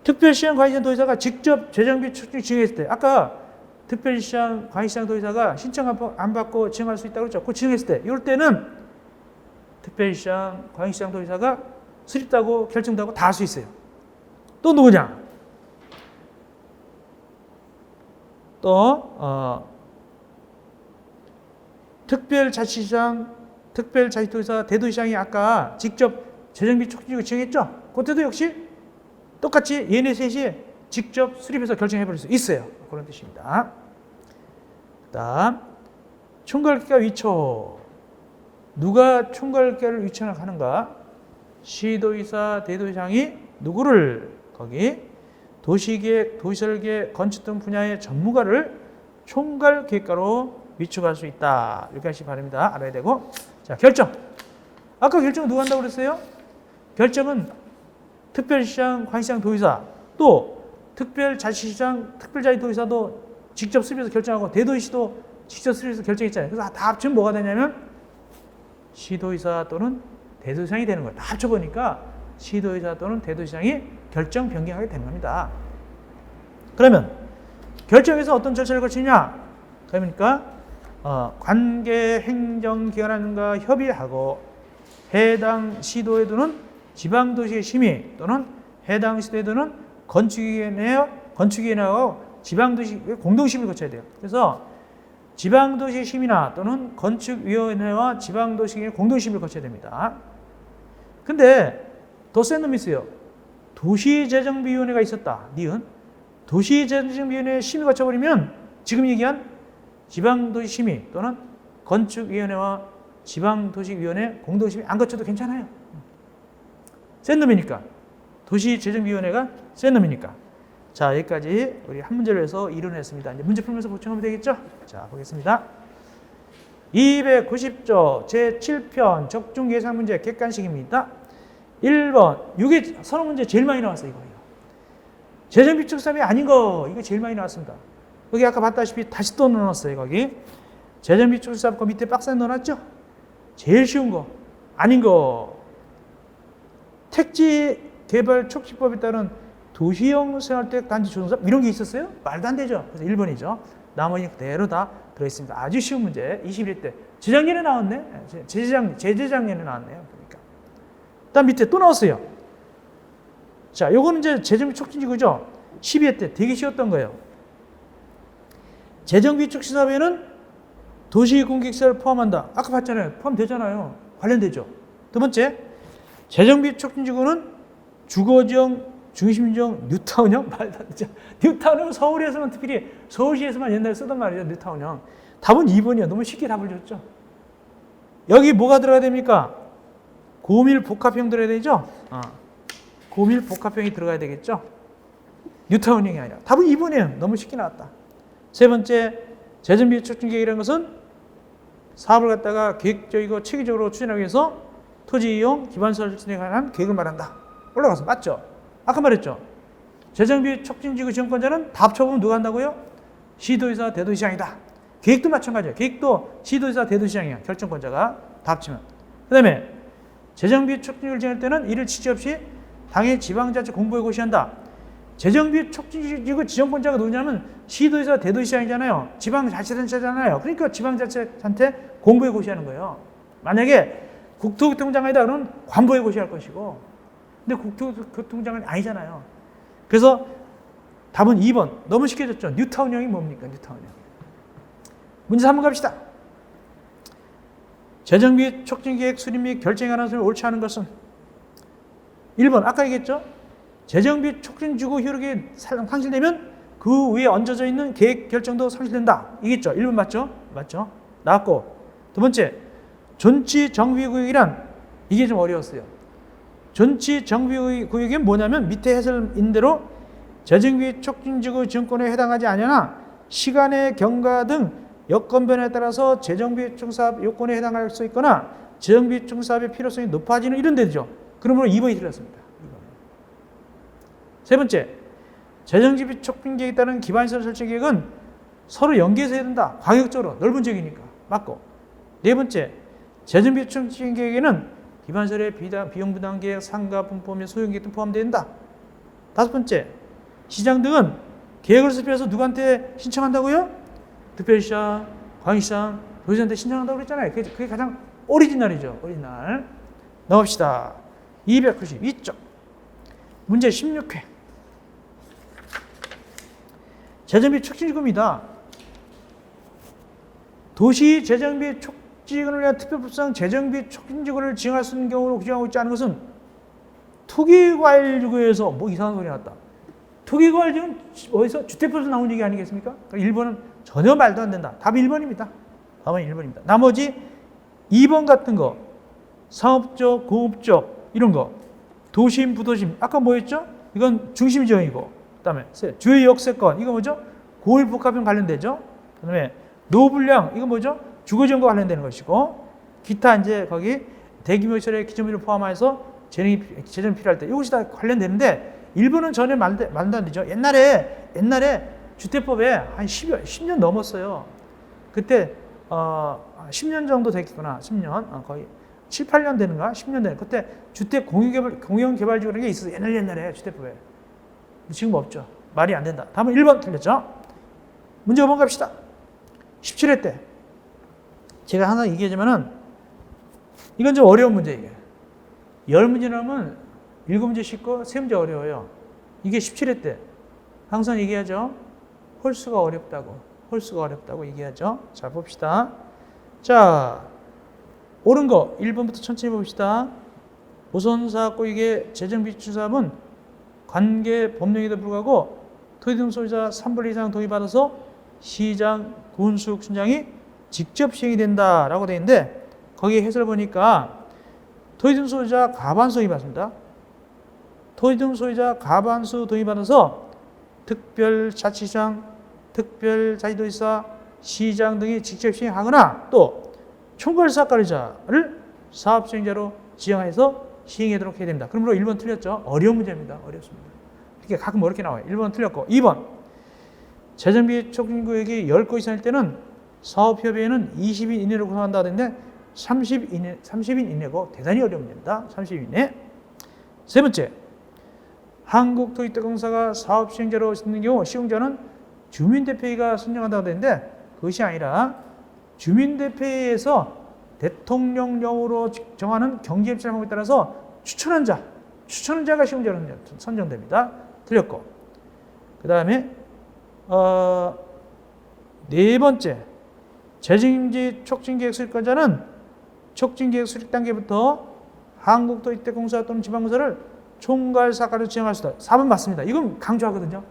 Speaker 1: 특별시장, 광역시장, 도의사가 직접 재정비 추진 지정했을 때, 아까 특별시장, 광역시장, 도의사가 신청 안 받고 지정할 수 있다고 그랬죠. 그 지정했을 때, 이럴 때는 특별시장, 광역시장, 도의사가 수립도 결정도 하고 다 할 수 있어요. 또 누구냐? 또 특별자치시장, 특별자치도의사, 대도시장이 아까 직접 재정비 촉진을 지정했죠. 그때도 역시 똑같이 얘네 셋이 직접 수립해서 결정해버릴 수 있어요. 그런 뜻입니다. 그 다음 총괄기가 위촉. 누가 총괄기를 위촉하는가? 시도의사, 대도시장이 누구를 거기 도시계획, 도시설계, 건축 등 분야의 전문가를 총괄기획가로 위촉할 수 있다. 여기까지 바랍니다. 알아야 되고. 자, 결정. 아까 결정은 누가 한다고 그랬어요? 결정은 특별시장, 광역시장, 도의사, 또 특별자치시장, 특별자치도의사도 직접 수립해서 결정하고 대도시도 직접 수립해서 결정했잖아요. 그래서 다 합치면 뭐가 되냐면 시도의사 또는 대도시장이 되는 거예요. 다 합쳐보니까 시도의사 또는 대도시장이 결정 변경하게 되는 겁니다. 그러면 결정에서 어떤 절차를 거치냐? 그러니까 관계 행정기관과 협의하고 해당 시도에도는 지방도시의 심의 또는 해당 시도에도는 건축위원회하고 지방도시 공동심의를 거쳐야 돼요. 그래서 지방도시 심의나 또는 건축위원회와 지방도시의 공동심의를 거쳐야 됩니다. 근데 더 센 놈이 있어요. 도시재정비위원회가 있었다. 니은 도시재정비위원회 심의 거쳐버리면 지금 얘기한 지방도시 심의 또는 건축위원회와 지방도시위원회 공동심의 안 거쳐도 괜찮아요. 센 놈이니까. 도시재정위원회가 센 놈이니까. 자, 여기까지 우리 한 문제를 해서 이론했습니다. 이제 문제 풀면서 보충하면 되겠죠? 자, 보겠습니다. 290조 제7편 적중예상문제 객관식입니다. 1번, 이게 선호 문제 제일 많이 나왔어요. 이거예요. 재정비축삽이 아닌 거, 이거 제일 많이 나왔습니다. 여기 아까 봤다시피 다시 또 넣어놨어요. 거기 재정비축삽 거 밑에 박스에 넣어놨죠? 제일 쉬운 거, 아닌 거. 택지 개발 촉진법에 따른 도시형 생활주택 단지 조성사업 이런 게 있었어요? 말도 안 되죠. 그래서 1번이죠. 나머지는 그대로 다 들어있습니다. 아주 쉬운 문제. 21대. 재작년에 나왔네. 재재작년에 나왔네요. 그러니까. 다음 밑에 또 나왔어요. 자, 요거는 이제 재정비 촉진지구죠. 12회 때 되게 쉬웠던 거예요. 재정비 촉진 사업에는 도시 공객사를 포함한다. 아까 봤잖아요. 포함되잖아요. 관련되죠. 두 번째, 재정비 촉진지구는 주거지형, 중심지형, 뉴타운형? 말도 안 되죠. 뉴타운형 서울에서만 특별히 서울시에서만 옛날에 쓰던 말이죠. 뉴타운형. 답은 2번이요. 너무 쉽게 답을 줬죠. 여기 뭐가 들어가야 됩니까? 고밀 복합형 들어야 되죠? 고밀 복합형이 들어가야 되겠죠? 뉴타운형이 아니라. 답은 2번이에요. 너무 쉽게 나왔다. 세 번째, 재정비 촉진 계획이라는 것은 사업을 갖다가 계획적이고 체계적으로 추진하기 위해서 토지 이용, 기반 설치에 관한 계획을 말한다. 올라가서 맞죠? 아까 말했죠? 재정비 촉진지구 지원권자는 다 합쳐보면 누가 한다고요? 시도의사, 대도시장이다. 계획도 마찬가지예요. 계획도 시도의사, 대도시장이야. 결정권자가 다 합치면. 그 다음에 재정비 촉진지구를 지정할 때는 이를 지체 없이 당의 지방자치 공부에 고시한다. 재정비 촉진지구 지정권자가 누구냐면 시도의사, 대도시장이잖아요. 지방자치단체잖아요. 그러니까 지방자치한테 공부에 고시하는 거예요. 만약에 국토교통장관이다 그러면 관보에 고시할 것이고, 근데 국토교통장관이 아니잖아요. 그래서 답은 2번. 너무 쉽게 줬죠. 뉴타운형이 뭡니까? 뉴타운형. 문제 3번 갑시다. 재정비 촉진계획 수립 및 결정에 관한 것을 옳지 않은 것은 1번. 아까 얘기했죠. 재정비 촉진지구 효력이 상실되면 그 위에 얹어져 있는 계획 결정도 상실된다. 이겠죠. 1번 맞죠? 맞죠? 나왔고. 두 번째. 존치 정비구역이란, 이게 좀 어려웠어요. 존치 정비구역이 뭐냐면 밑에 해설인 대로 재정비 촉진지구 지원권에 해당하지 않으나 시간의 경과 등 여건 변화에 따라서 재정비 총사업 요건에 해당할 수 있거나 재정비 총사업의 필요성이 높아지는 이런 데죠. 그러므로 2번이 틀렸습니다. 2번. 세 번째, 재정비 촉진계획에 따른 기반시설 설치 계획은 서로 연계해서 해야 된다. 광역적으로 넓은 지역이니까. 맞고. 네 번째, 재정비 촉진계획에는 기반시설의 비용 부담 계획, 상가 분포 및 소용 계획 등 포함된다. 다섯 번째, 시장 등은 계획을 수립해서 누구한테 신청한다고요? 특별시장, 광역시장, 도지사한테 신청한다고 그랬잖아요. 그게 가장 오리지널이죠. 오리지널. 넘어갑시다. 292쪽. 문제 16회. 재정비 촉진지구입니다. 도시 재정비 촉진을 위한 특별법상 재정비 촉진지구를 지정할 수 있는 경우로 규정하고 있지 않은 것은 투기과일지구에서 뭐 이상한 소리 났다. 투기과일지구는 어디서? 주택법에서 나온 얘기 아니겠습니까? 1번은 전혀 말도 안 된다. 답이 1번입니다. 답은 1번입니다. 나머지 2번 같은 거, 상업적, 공업적 이런 거, 도심, 부도심 아까 뭐였죠? 이건 중심 지형이고, 그 다음에 주요 역세권 이거 뭐죠? 고일 복합형 관련되죠? 그 다음에 노불량 이거 뭐죠? 주거지형과 관련되는 것이고, 기타 이제 거기 대규모 시설의 기존비를 포함해서 재정이 필요할 때 이것이 다 관련되는데 1번은 전혀 말도 안 되죠. 옛날에 주택법에 한 10년 넘었어요. 그때 10년 정도 됐구나. 10년 거의 7, 8년 되는가? 10년 되는. 그때 주택 공영개발지구라는 게 있었어요. 옛날에 주택법에. 지금 없죠. 말이 안 된다. 다음은 1번 틀렸죠. 문제 5번 갑시다. 17회 때 제가 하나 얘기하자면은 이건 좀 어려운 문제예요. 10문제 나오면 7문제 쉽고 3문제 어려워요. 이게 17회 때 항상 얘기하죠. 홀수가 어렵다고 얘기하죠. 자, 봅시다. 자, 옳은 거 1번부터 천천히 봅시다. 보선사업고 이게 재정비추사업은 관계 법령에도 불구하고 토지등 소유자 3분의 2 이상 동의받아서 시장, 군수육순장이 직접 시행이 된다라고 되어 있는데 거기에 해설을 보니까 토지등 소유자 과반수 동의받습니다. 토지등 소유자 과반수 동의받아서 특별자치시장, 특별자치도지사, 시장 등이 직접 시행하거나 또 총괄사업관리자를 사업시행자로 지정해서 시행하도록 해야 됩니다. 그러므로 1번 틀렸죠. 어려운 문제입니다. 어렵습니다. 이렇게 가끔 어렵게 나와요. 1번 틀렸고 2번 재정비 촉진구역이 10곳 이상일 때는 사업협의회는 20인 이내로 구성한다 하던데 30인 이내고 대단히 어려운 문제입니다. 30인 이내. 세 번째, 한국토지대공사가 사업시행자로 있는 경우 시행자는 주민대표회의가 선정한다고 하는데 그것이 아니라 주민대표회의에서 대통령령으로 정하는 경제입찰 방법에 따라서 추천한 자가 시행자로 선정됩니다. 틀렸고. 그 다음에 네 번째, 재정비 촉진계획 수립권자는 촉진계획 수립 단계부터 한국토지대공사 또는 지방공사를 총괄사업가로 지정할 수 있다. 4번 맞습니다. 이건 강조하거든요.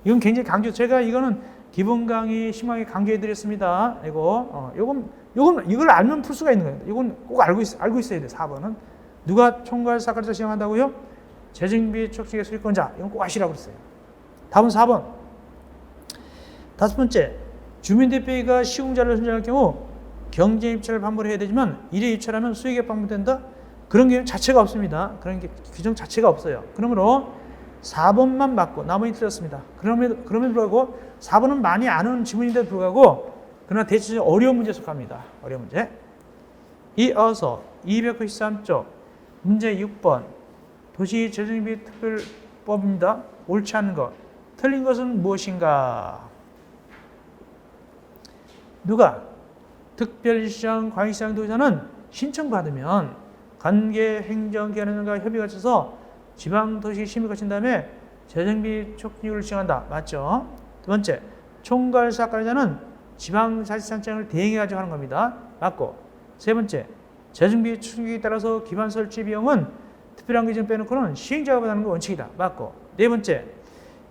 Speaker 1: 이건 굉장히 강조. 제가 이거는 기본 강의 심하게 강조해드렸습니다. 이걸 알면 풀 수가 있는 거예요. 이건 꼭 알고 있어야 돼요. 4번은 누가 총괄사업가로 지정한다고요? 재정비 촉진계획 수립권자. 이건 꼭 아시라고 그랬어요. 답은 4번. 다섯 번째, 주민대표회의가 시공자를 선정할 경우 경쟁입찰을 반복을 해야 되지만 1회 입찰하면 수익에 반복된다? 그런 게 자체가 없습니다. 그런 게 규정 자체가 없어요. 그러므로 4번만 맞고 나머지 틀렸습니다. 그럼에도 불구하고 4번은 많이 아는 지문인데도 불구하고 그러나 대체적으로 어려운 문제에 속합니다. 어려운 문제. 이어서 293쪽 문제 6번 도시재정비 특별법입니다. 옳지 않은 것. 틀린 것은 무엇인가? 누가? 특별시장, 광역시장, 도지사는 신청받으면 관계 행정기관과 협의가 있어서 지방도시 심의 거친 다음에 재정비 촉진을 지정한다. 맞죠? 두 번째, 총괄사업관리자는 지방자치단체장을 대행해가지고 하는 겁니다. 맞고. 세 번째, 재정비 추진에 따라서 기반 설치 비용은 특별한 기준 빼놓고는 시행자가 부담하는 게 원칙이다. 맞고. 네 번째,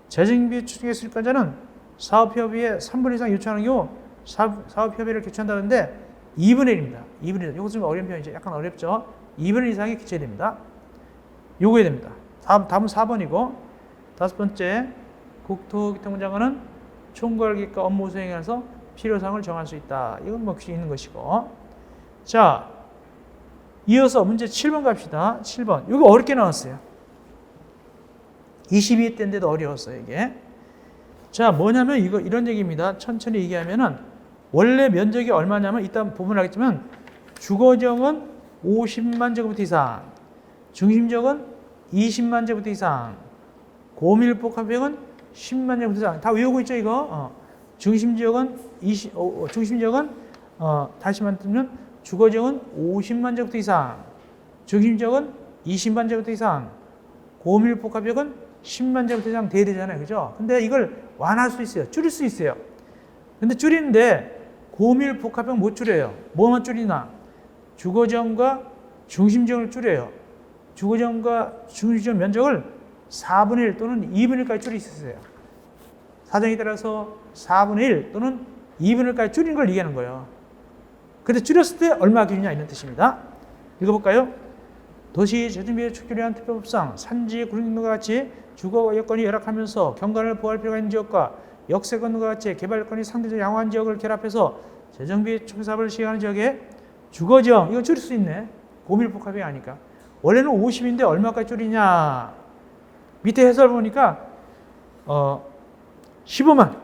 Speaker 1: 재정비 추진에 수립관자는 사업협의회 3분의 1 이상 요청하는 경우 사업협의를 개최한다는데 2분의 1입니다. 2분의 1. 이거 좀 어려운 표현이죠. 약간 어렵죠. 2분의 1 이상이 기재해야 됩니다. 요구해야 됩니다. 답은 4번이고 다섯 번째, 국토교통부 장관은 총괄기획과 업무 수행에 관해서 필요사항을 정할 수 있다. 이건 뭐 있는 것이고. 자, 이어서 문제 7번 갑시다. 7번. 이거 어렵게 나왔어요. 22때인데도 어려웠어요, 이게. 자, 뭐냐면 이런 얘기입니다. 천천히 얘기하면은 원래 면적이 얼마냐면 이따 보면 알겠지만 주거지역은 50만 제곱미터 이상, 중심지역은 20만 제곱미터 이상, 고밀복합지역은 10만 제곱미터 이상. 다 외우고 있죠, 이거? 중심지역은 다시 말하면 주거지역은 50만 제곱미터 이상, 중심지역은 20만 제곱미터 이상, 고밀복합지역은 10만 제곱미터 이상 돼야 되잖아요, 그죠? 근데 이걸 완화할 수 있어요. 줄일 수 있어요. 근데 줄이는데 고밀복합지역은 못 줄여요. 뭐만 줄이나? 주거지역과 중심지역을 줄여요. 주거지역과 중심지역 면적을 4분의 1 또는 2분의 1까지 줄일 수 있어요. 사정에 따라서 4분의 1 또는 2분의 1까지 줄이는 걸 얘기하는 거예요. 근데 줄였을 때 얼마 기준이냐 이런 뜻입니다. 읽어볼까요? 도시재정비에 축소를 위한 특별법상 산지, 구릉 등과 같이 주거 여건이 열악하면서 경관을 보호할 필요가 있는 지역과 역세권 등과 같이 개발 여건이 상대적으로 양호한 지역을 결합해서 재정비 촉진사업을 시행하는 지역에 주거지역, 이거 줄일 수 있네. 고밀복합이 아니까. 원래는 50인데 얼마까지 줄이냐. 밑에 해설 보니까 15만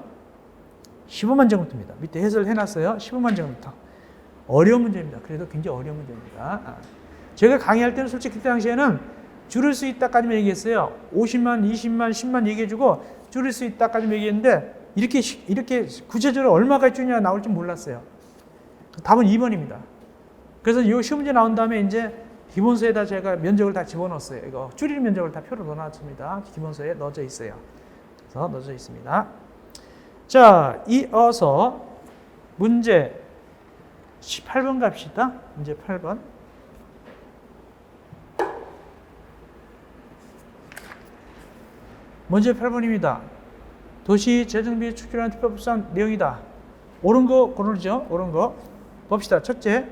Speaker 1: 제곱미터입니다. 밑에 해설 해놨어요. 15만 제곱미터. 어려운 문제입니다. 그래도 굉장히 어려운 문제입니다. 제가 강의할 때는 솔직히 그때 당시에는 줄일 수 있다까지만 얘기했어요. 50만, 20만, 10만 얘기해주고 줄일 수 있다까지만 얘기했는데 이렇게 구체적으로 얼마까지 줄이냐 나올 줄 몰랐어요. 답은 2번입니다. 그래서 이 시험 문제 나온 다음에 이제 기본서에다 제가 면적을 다 집어넣었어요. 이거 줄일 면적을 다 표로 넣어놨습니다. 기본서에 넣어져 있어요. 그래서 넣어져 있습니다. 자, 이어서 문제 18번 갑시다. 문제 8번. 문제 8번입니다. 도시재정비 축소라는 특별법상 내용이다. 옳은 거 고르죠. 옳은 거. 봅시다. 첫째,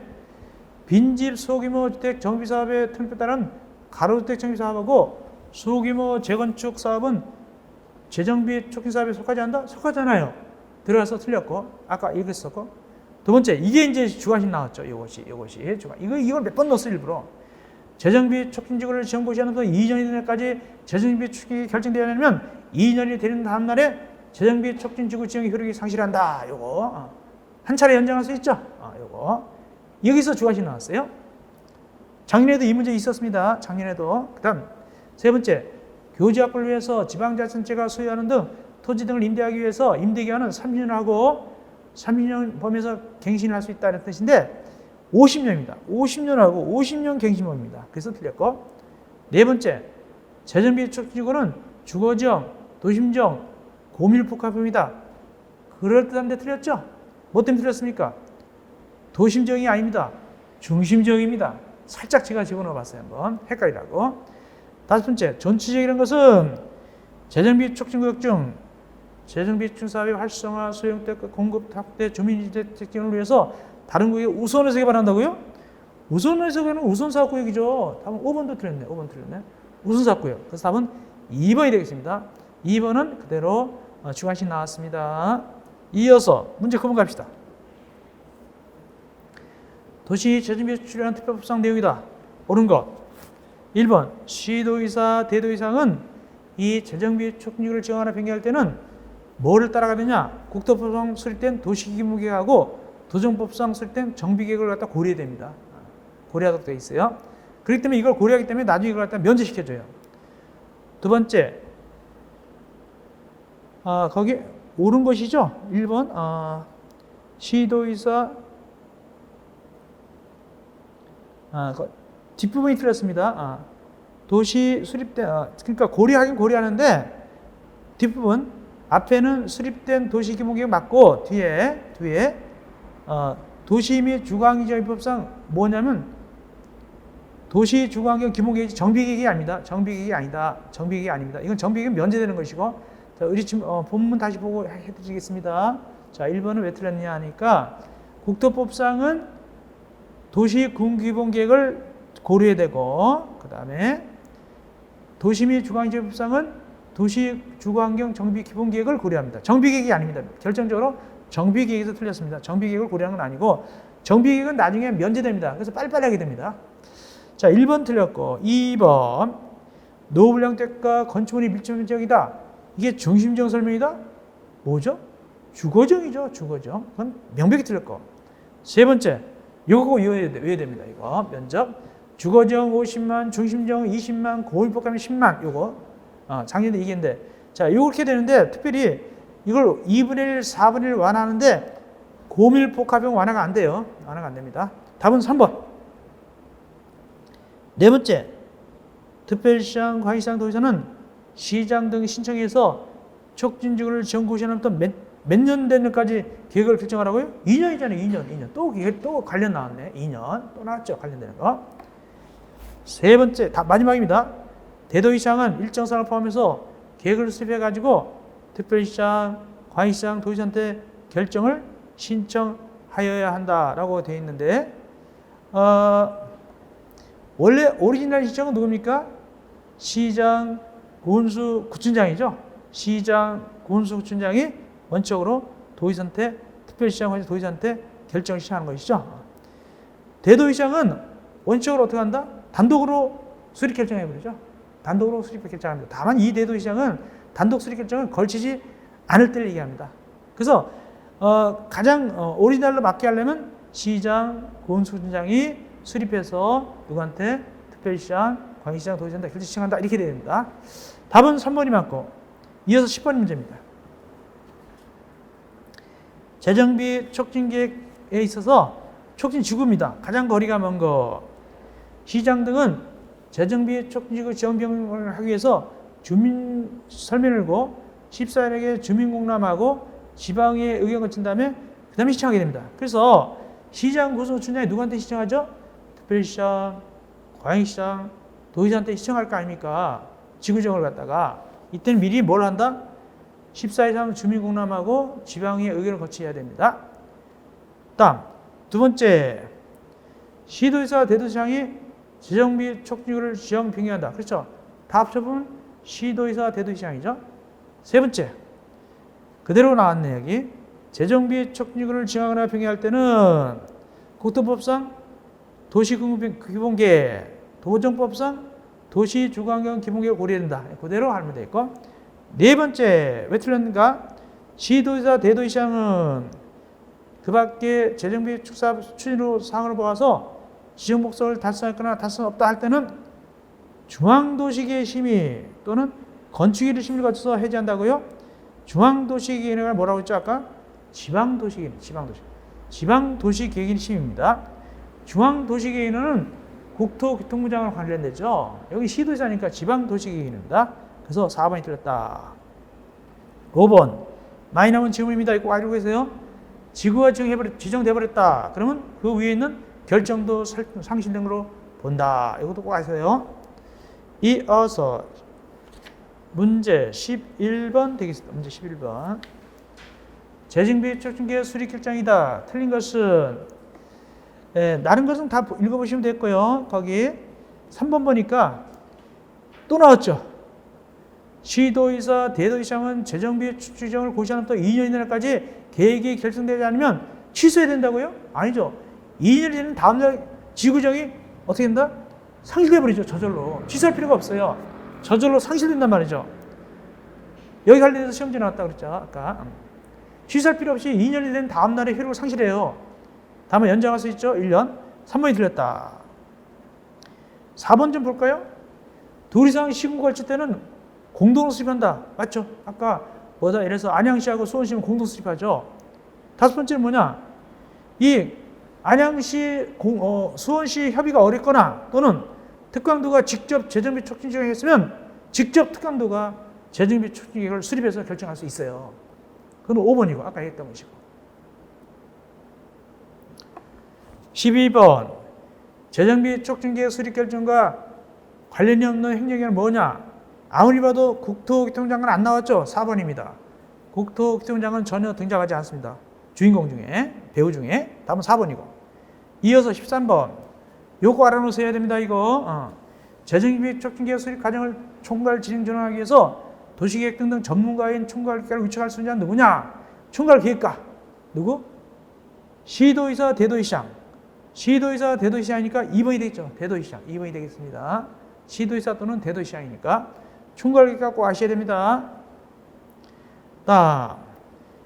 Speaker 1: 빈집 소규모 주택 정비 사업의 특례에 따른 가로주택 정비 사업하고 소규모 재건축 사업은 재정비 촉진 사업에 속하지 않는다? 속하잖아요. 들어가서 틀렸고 아까 읽었었고. 두 번째, 이게 이제 주관식 나왔죠. 이것이 주관. 이걸 몇 번 넣었어 일부러. 재정비 촉진 지구를 지정 고시하면서 2년이 되는 날까지 재정비 촉진이 결정되어야 하면 2년이 되는 다음 날에 재정비 촉진 지구 지정의 효력이 상실한다. 요거 한 차례 연장할 수 있죠. 요거 여기서 주관식 나왔어요. 작년에도 이 문제 있었습니다. 작년에도. 그다음 세 번째, 교지 확보를 위해서 지방자치단체가 소유하는 등 토지 등을 임대하기 위해서 임대기간은 30년을 하고 30년 범위에서 갱신을 할 수 있다는 뜻인데 50년입니다. 50년하고 50년 갱신범입니다. 그래서 틀렸고. 네 번째, 재정비 촉진지구는 주거지역, 도심지역, 고밀복합입니다. 그럴듯한데 틀렸죠? 뭐 때문에 틀렸습니까? 도심지역이 아닙니다. 중심지역입니다. 살짝 제가 집어넣어 봤어요. 한번 헷갈리라고. 다섯 번째, 전체적이라는 것은 재정비 촉진구역 중 재정비 촉진 사업의 활성화, 소형주택 공급 확대, 주민주택 특징을 위해서 다른 구역에 우선해서 개발한다고요? 우선해서 개발은 우선사업구역이죠. 답은 5번도 틀렸네. 5번 틀렸네. 우선사업구역. 그래서 답은 2번이 되겠습니다. 2번은 그대로 주관식 나왔습니다. 이어서 문제 9번 갑시다. 도시 재정비 출연한 특별법상 내용이다. 옳은 것. 1번, 시도의사, 대도의사는 이 재정비 촉진구를 지정하거나 변경할 때는 뭐를 따라가느냐? 국토법상 수립된 도시기본계획하고 도정법상 수립된 정비계획을 갖다 고려해야 됩니다. 고려하도록 되어 있어요. 그렇기 때문에 이걸 고려하기 때문에 나중에 이걸 갖다 면제시켜줘요. 두 번째, 거기 옳은 것이죠. 1번 시도의사 뒷부분이 틀렸습니다. 도시 수립된 그러니까 고려하긴 고려하는데 뒷부분 앞에는 수립된 도시기본계획 맞고 뒤에 도시 및 주거환경정비법상 뭐냐면 도시주거환경 기본계획이 정비계획이 아닙니다. 정비계획이 아니다. 정비계획이 아닙니다. 이건 정비계획은 면제되는 것이고 자, 우리 지금 본문 다시 보고 해드리겠습니다. 자, 1번은 왜 틀렸냐 하니까 국토법상은 도시군기본계획을 고려해야 되고 그 다음에 도시 및 주거환경정비법상은 도시주거환경 정비기본계획을 고려합니다. 정비계획이 아닙니다. 결정적으로 정비계획에서 틀렸습니다. 정비계획을 고려하는 건 아니고 정비계획은 나중에 면제됩니다. 그래서 빨리빨리 하게 됩니다. 자, 1번 틀렸고 2번 노후 형태가 건축물이 밀집된 지역이다. 이게 중심지형 설명이다? 뭐죠? 주거정이죠. 주거정. 그건 명백히 틀렸고 세 번째 이거 외워야 됩니다. 이거 면적 주거정 50만, 중심지형 20만, 고밀법하면 10만 요거 작년에 얘기했는데 자 이렇게 되는데 특별히 이걸 2분의 1, 4분의 1 완화하는데 고밀폭합형 완화가 안 돼요. 완화가 안 됩니다. 답은 3번. 네 번째, 특별시장, 관시장, 도시장은 시장 등 신청해서 촉진지구를 지정 고시하면부터 몇 년 되는까지 계획을 결정하라고요? 2년이잖아요. 2년. 또 관련 나왔네. 2년. 또 나왔죠. 관련되는 거. 세 번째, 마지막입니다. 대도시장은 일정 사항을 포함해서 계획을 수립해가지고 특별시장, 관시장, 도시장한테 결정을 신청하여야 한다라고 되어 있는데 원래 오리지널 시장은 누굽니까? 시장, 군수, 구청장이죠. 시장, 군수, 구청장이 원칙적으로 도시한테 특별시장, 관시장, 도시한테 결정을 시행하는 것이죠. 대도시장은 원칙적으로 어떻게 한다? 단독으로 수립 결정해버리죠. 단독으로 수립 결정합니다. 다만 이 대도시장은 단독 수립 결정을 걸치지 않을 때를 얘기합니다. 그래서 가장 오리지널로 맞게 하려면 시장, 군수청장이 수립해서 누구한테 특별시장, 관시장, 도시장한테 결정 시행한다 이렇게 되야 됩니다. 답은 3번이 맞고 이어서 10번 문제입니다. 재정비 촉진계획에 있어서 촉진지구입니다. 가장 거리가 먼 거. 시장 등은 재정비 촉진지구 지정변경을 하기 위해서 주민 설명을 하고 14일에게 주민공람하고 지방의 의견을 거친 다음에 그 다음에 시청하게 됩니다. 그래서 시장, 군수청장이 누구한테 시청하죠? 특별시장, 관시장, 도시장한테 시청할 거 아닙니까? 지구정을 갖다가 이때는 미리 뭘 한다? 14일 이상 주민공람하고 지방의 의견을 거쳐야 됩니다. 다음 두 번째, 시도지사, 대도시장이 재정비 촉진구를 지정 변경한다. 그렇죠? 다 합쳐보면 시도지사, 대도시장이죠. 세 번째, 그대로 나왔네 여기. 재정비 촉진구를 지정하거나 변경할 때는 국토법상 도시기본계획, 도정법상 도시주거환경 기본계획을 고려해야 된다. 그대로 하면 되겠고. 네 번째, 왜 틀렸는가? 시도지사, 대도시장은 그 밖에 재정비 축사 추진으로 사항을 보아서 지정 목적을 달성했거나 달성 없다 할 때는 중앙도시계획 심의 또는 건축일을 심의를 거쳐서 해제한다고요? 중앙도시계획을 뭐라고 했죠 아까? 지방도시계획, 지방도시계획 심의입니다. 중앙도시계획은 국토교통부장과 관련되죠. 여기 시도지사니까 지방도시계획입니다. 그래서 4번이 틀렸다. 5번, 많이 나온 질문입니다. 이거 알고 계세요? 지구가 지정돼버렸다. 그러면 그 위에 있는 결정도 상실 등으로 본다. 이것도 꼭 아세요. 이어서 문제 11번 되겠습니다. 문제 11번. 재정비 촉진계획 수립 결정이다. 틀린 것은 다른 것은 다 읽어보시면 됐고요. 거기 3번 보니까 또 나왔죠. 시도의사, 대도시장은 재정비 추진을 고시하는부터 2년 이내까지 계획이 결정되지 않으면 취소해야 된다고요? 아니죠. 2년이 되는 다음날 지구정이 어떻게 된다? 상실돼버리죠. 저절로. 취소할 필요가 없어요. 저절로 상실된단 말이죠. 여기 관련해서 시험지 나왔다 그랬죠. 아까. 취소할 필요 없이 2년이 된 다음 날에 효력을 상실해요. 다음에 연장할 수 있죠. 1년. 3번이 틀렸다. 4번 좀 볼까요? 둘 이상 시군 걸칠 때는 공동 수립한다. 맞죠? 아까 뭐다 이래서 안양시하고 수원시는 공동 수립하죠. 다섯 번째는 뭐냐? 이 안양시, 수원시 협의가 어렵거나 또는 특강도가 직접 재정비 촉진 지원을 했으면 직접 특강도가 재정비 촉진 계획을 수립해서 결정할 수 있어요. 그건 5번이고 아까 얘기했던 것이고. 12번 재정비 촉진 계획 수립 결정과 관련이 없는 행정기관은 뭐냐? 아무리 봐도 국토교통장관 안 나왔죠? 4번입니다. 국토교통장관 전혀 등장하지 않습니다. 주인공 중에, 배우 중에. 다음은 4번이고. 이어서 13번. 요거 알아놓으셔야 됩니다, 이거. 재정비 촉진계획 수립 과정을 총괄 진행 전환하기 위해서 도시계획 등등 전문가인 총괄기관을 위촉할 수 있는 자는 누구냐? 총괄기획가. 누구? 시도의사, 대도시장. 시도의사, 대도시장이니까 2번이 되겠죠. 대도시장. 2번이 되겠습니다. 시도의사 또는 대도시장이니까. 총괄기획가 꼭 아셔야 됩니다. 다음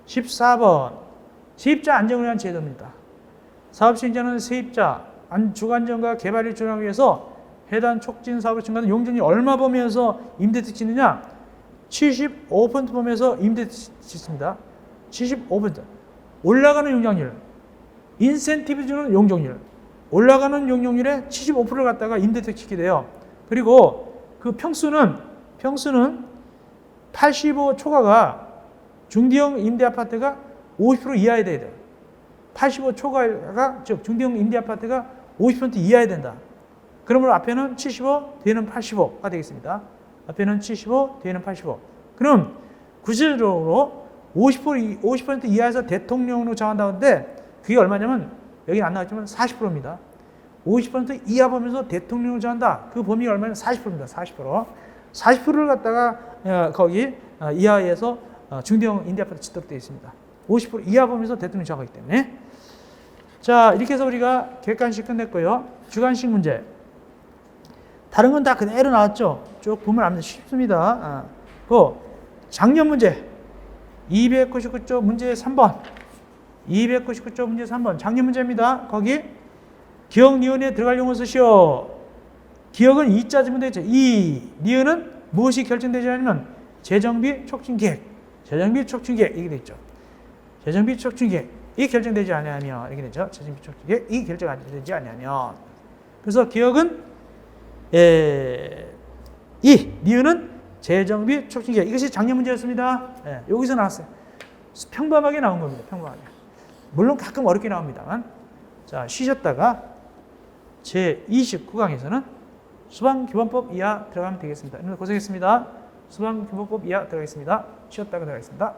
Speaker 1: 14번. 세입자 안정을 위한 제도입니다. 사업시행자는 세입자 주거안정과 개발을 지원하기 위해서 해당 촉진 사업을 증가하는 용적률이 얼마 범위에서 임대택 짓느냐? 75% 범위에서 임대택 짓습니다. 75%. 올라가는 용적률. 인센티브 주는 용적률. 올라가는 용적률의 75%를 갖다가 임대택 짓게 돼요. 그리고 그 평수는 85 초과가 중대형 임대 아파트가 50% 이하에 돼야 돼요. 85 초과가 즉 중대형 임대 아파트가 50% 이하에 된다. 그러므로 앞에는 75, 뒤에는 85가 되겠습니다. 앞에는 75, 뒤에는 85. 그럼 구체적으로 50% 이하에서 대통령으로 정한다는데 그게 얼마냐면 여기 안 나왔지만 40%입니다. 50% 이하 범위에서 대통령으로 정한다. 그 범위가 얼마냐면 40%입니다. 40%. 40%를 갖다가 거기 이하에서 중대형 임대아파트 짓도록 되어 있습니다. 50% 이하 범위에서 대통령이 정하기 때문에. 자, 이렇게 해서 우리가 객관식 끝냈고요. 주관식 문제. 다른 건 다 그대로 나왔죠. 쭉 보면 압니다. 쉽습니다. 그 작년 문제 299조 문제 3번 299조 문제 3번 작년 문제입니다. 거기 기억 니은에 들어갈 용어 쓰시오. 기억은 이자 지문 되죠. 이 니은은 무엇이 결정되지 않으면 재정비 촉진계획 재정비 촉진계획 이게 되죠. 재정비 촉진계획 이 결정되지 않으면 이렇게 되죠. 재정비 촉진계획 이 결정되지 않으면 그래서 기억은 이 니은은 재정비 촉진계획 이것이 작년 문제였습니다. 여기서 나왔어요. 평범하게 나온 겁니다. 평범하게. 물론 가끔 어렵게 나옵니다만 자 쉬셨다가 제29강에서는 수방기본법 이하 들어가면 되겠습니다. 오늘 고생했습니다. 수방기본법 이하 들어가겠습니다. 쉬었다가 들어가겠습니다.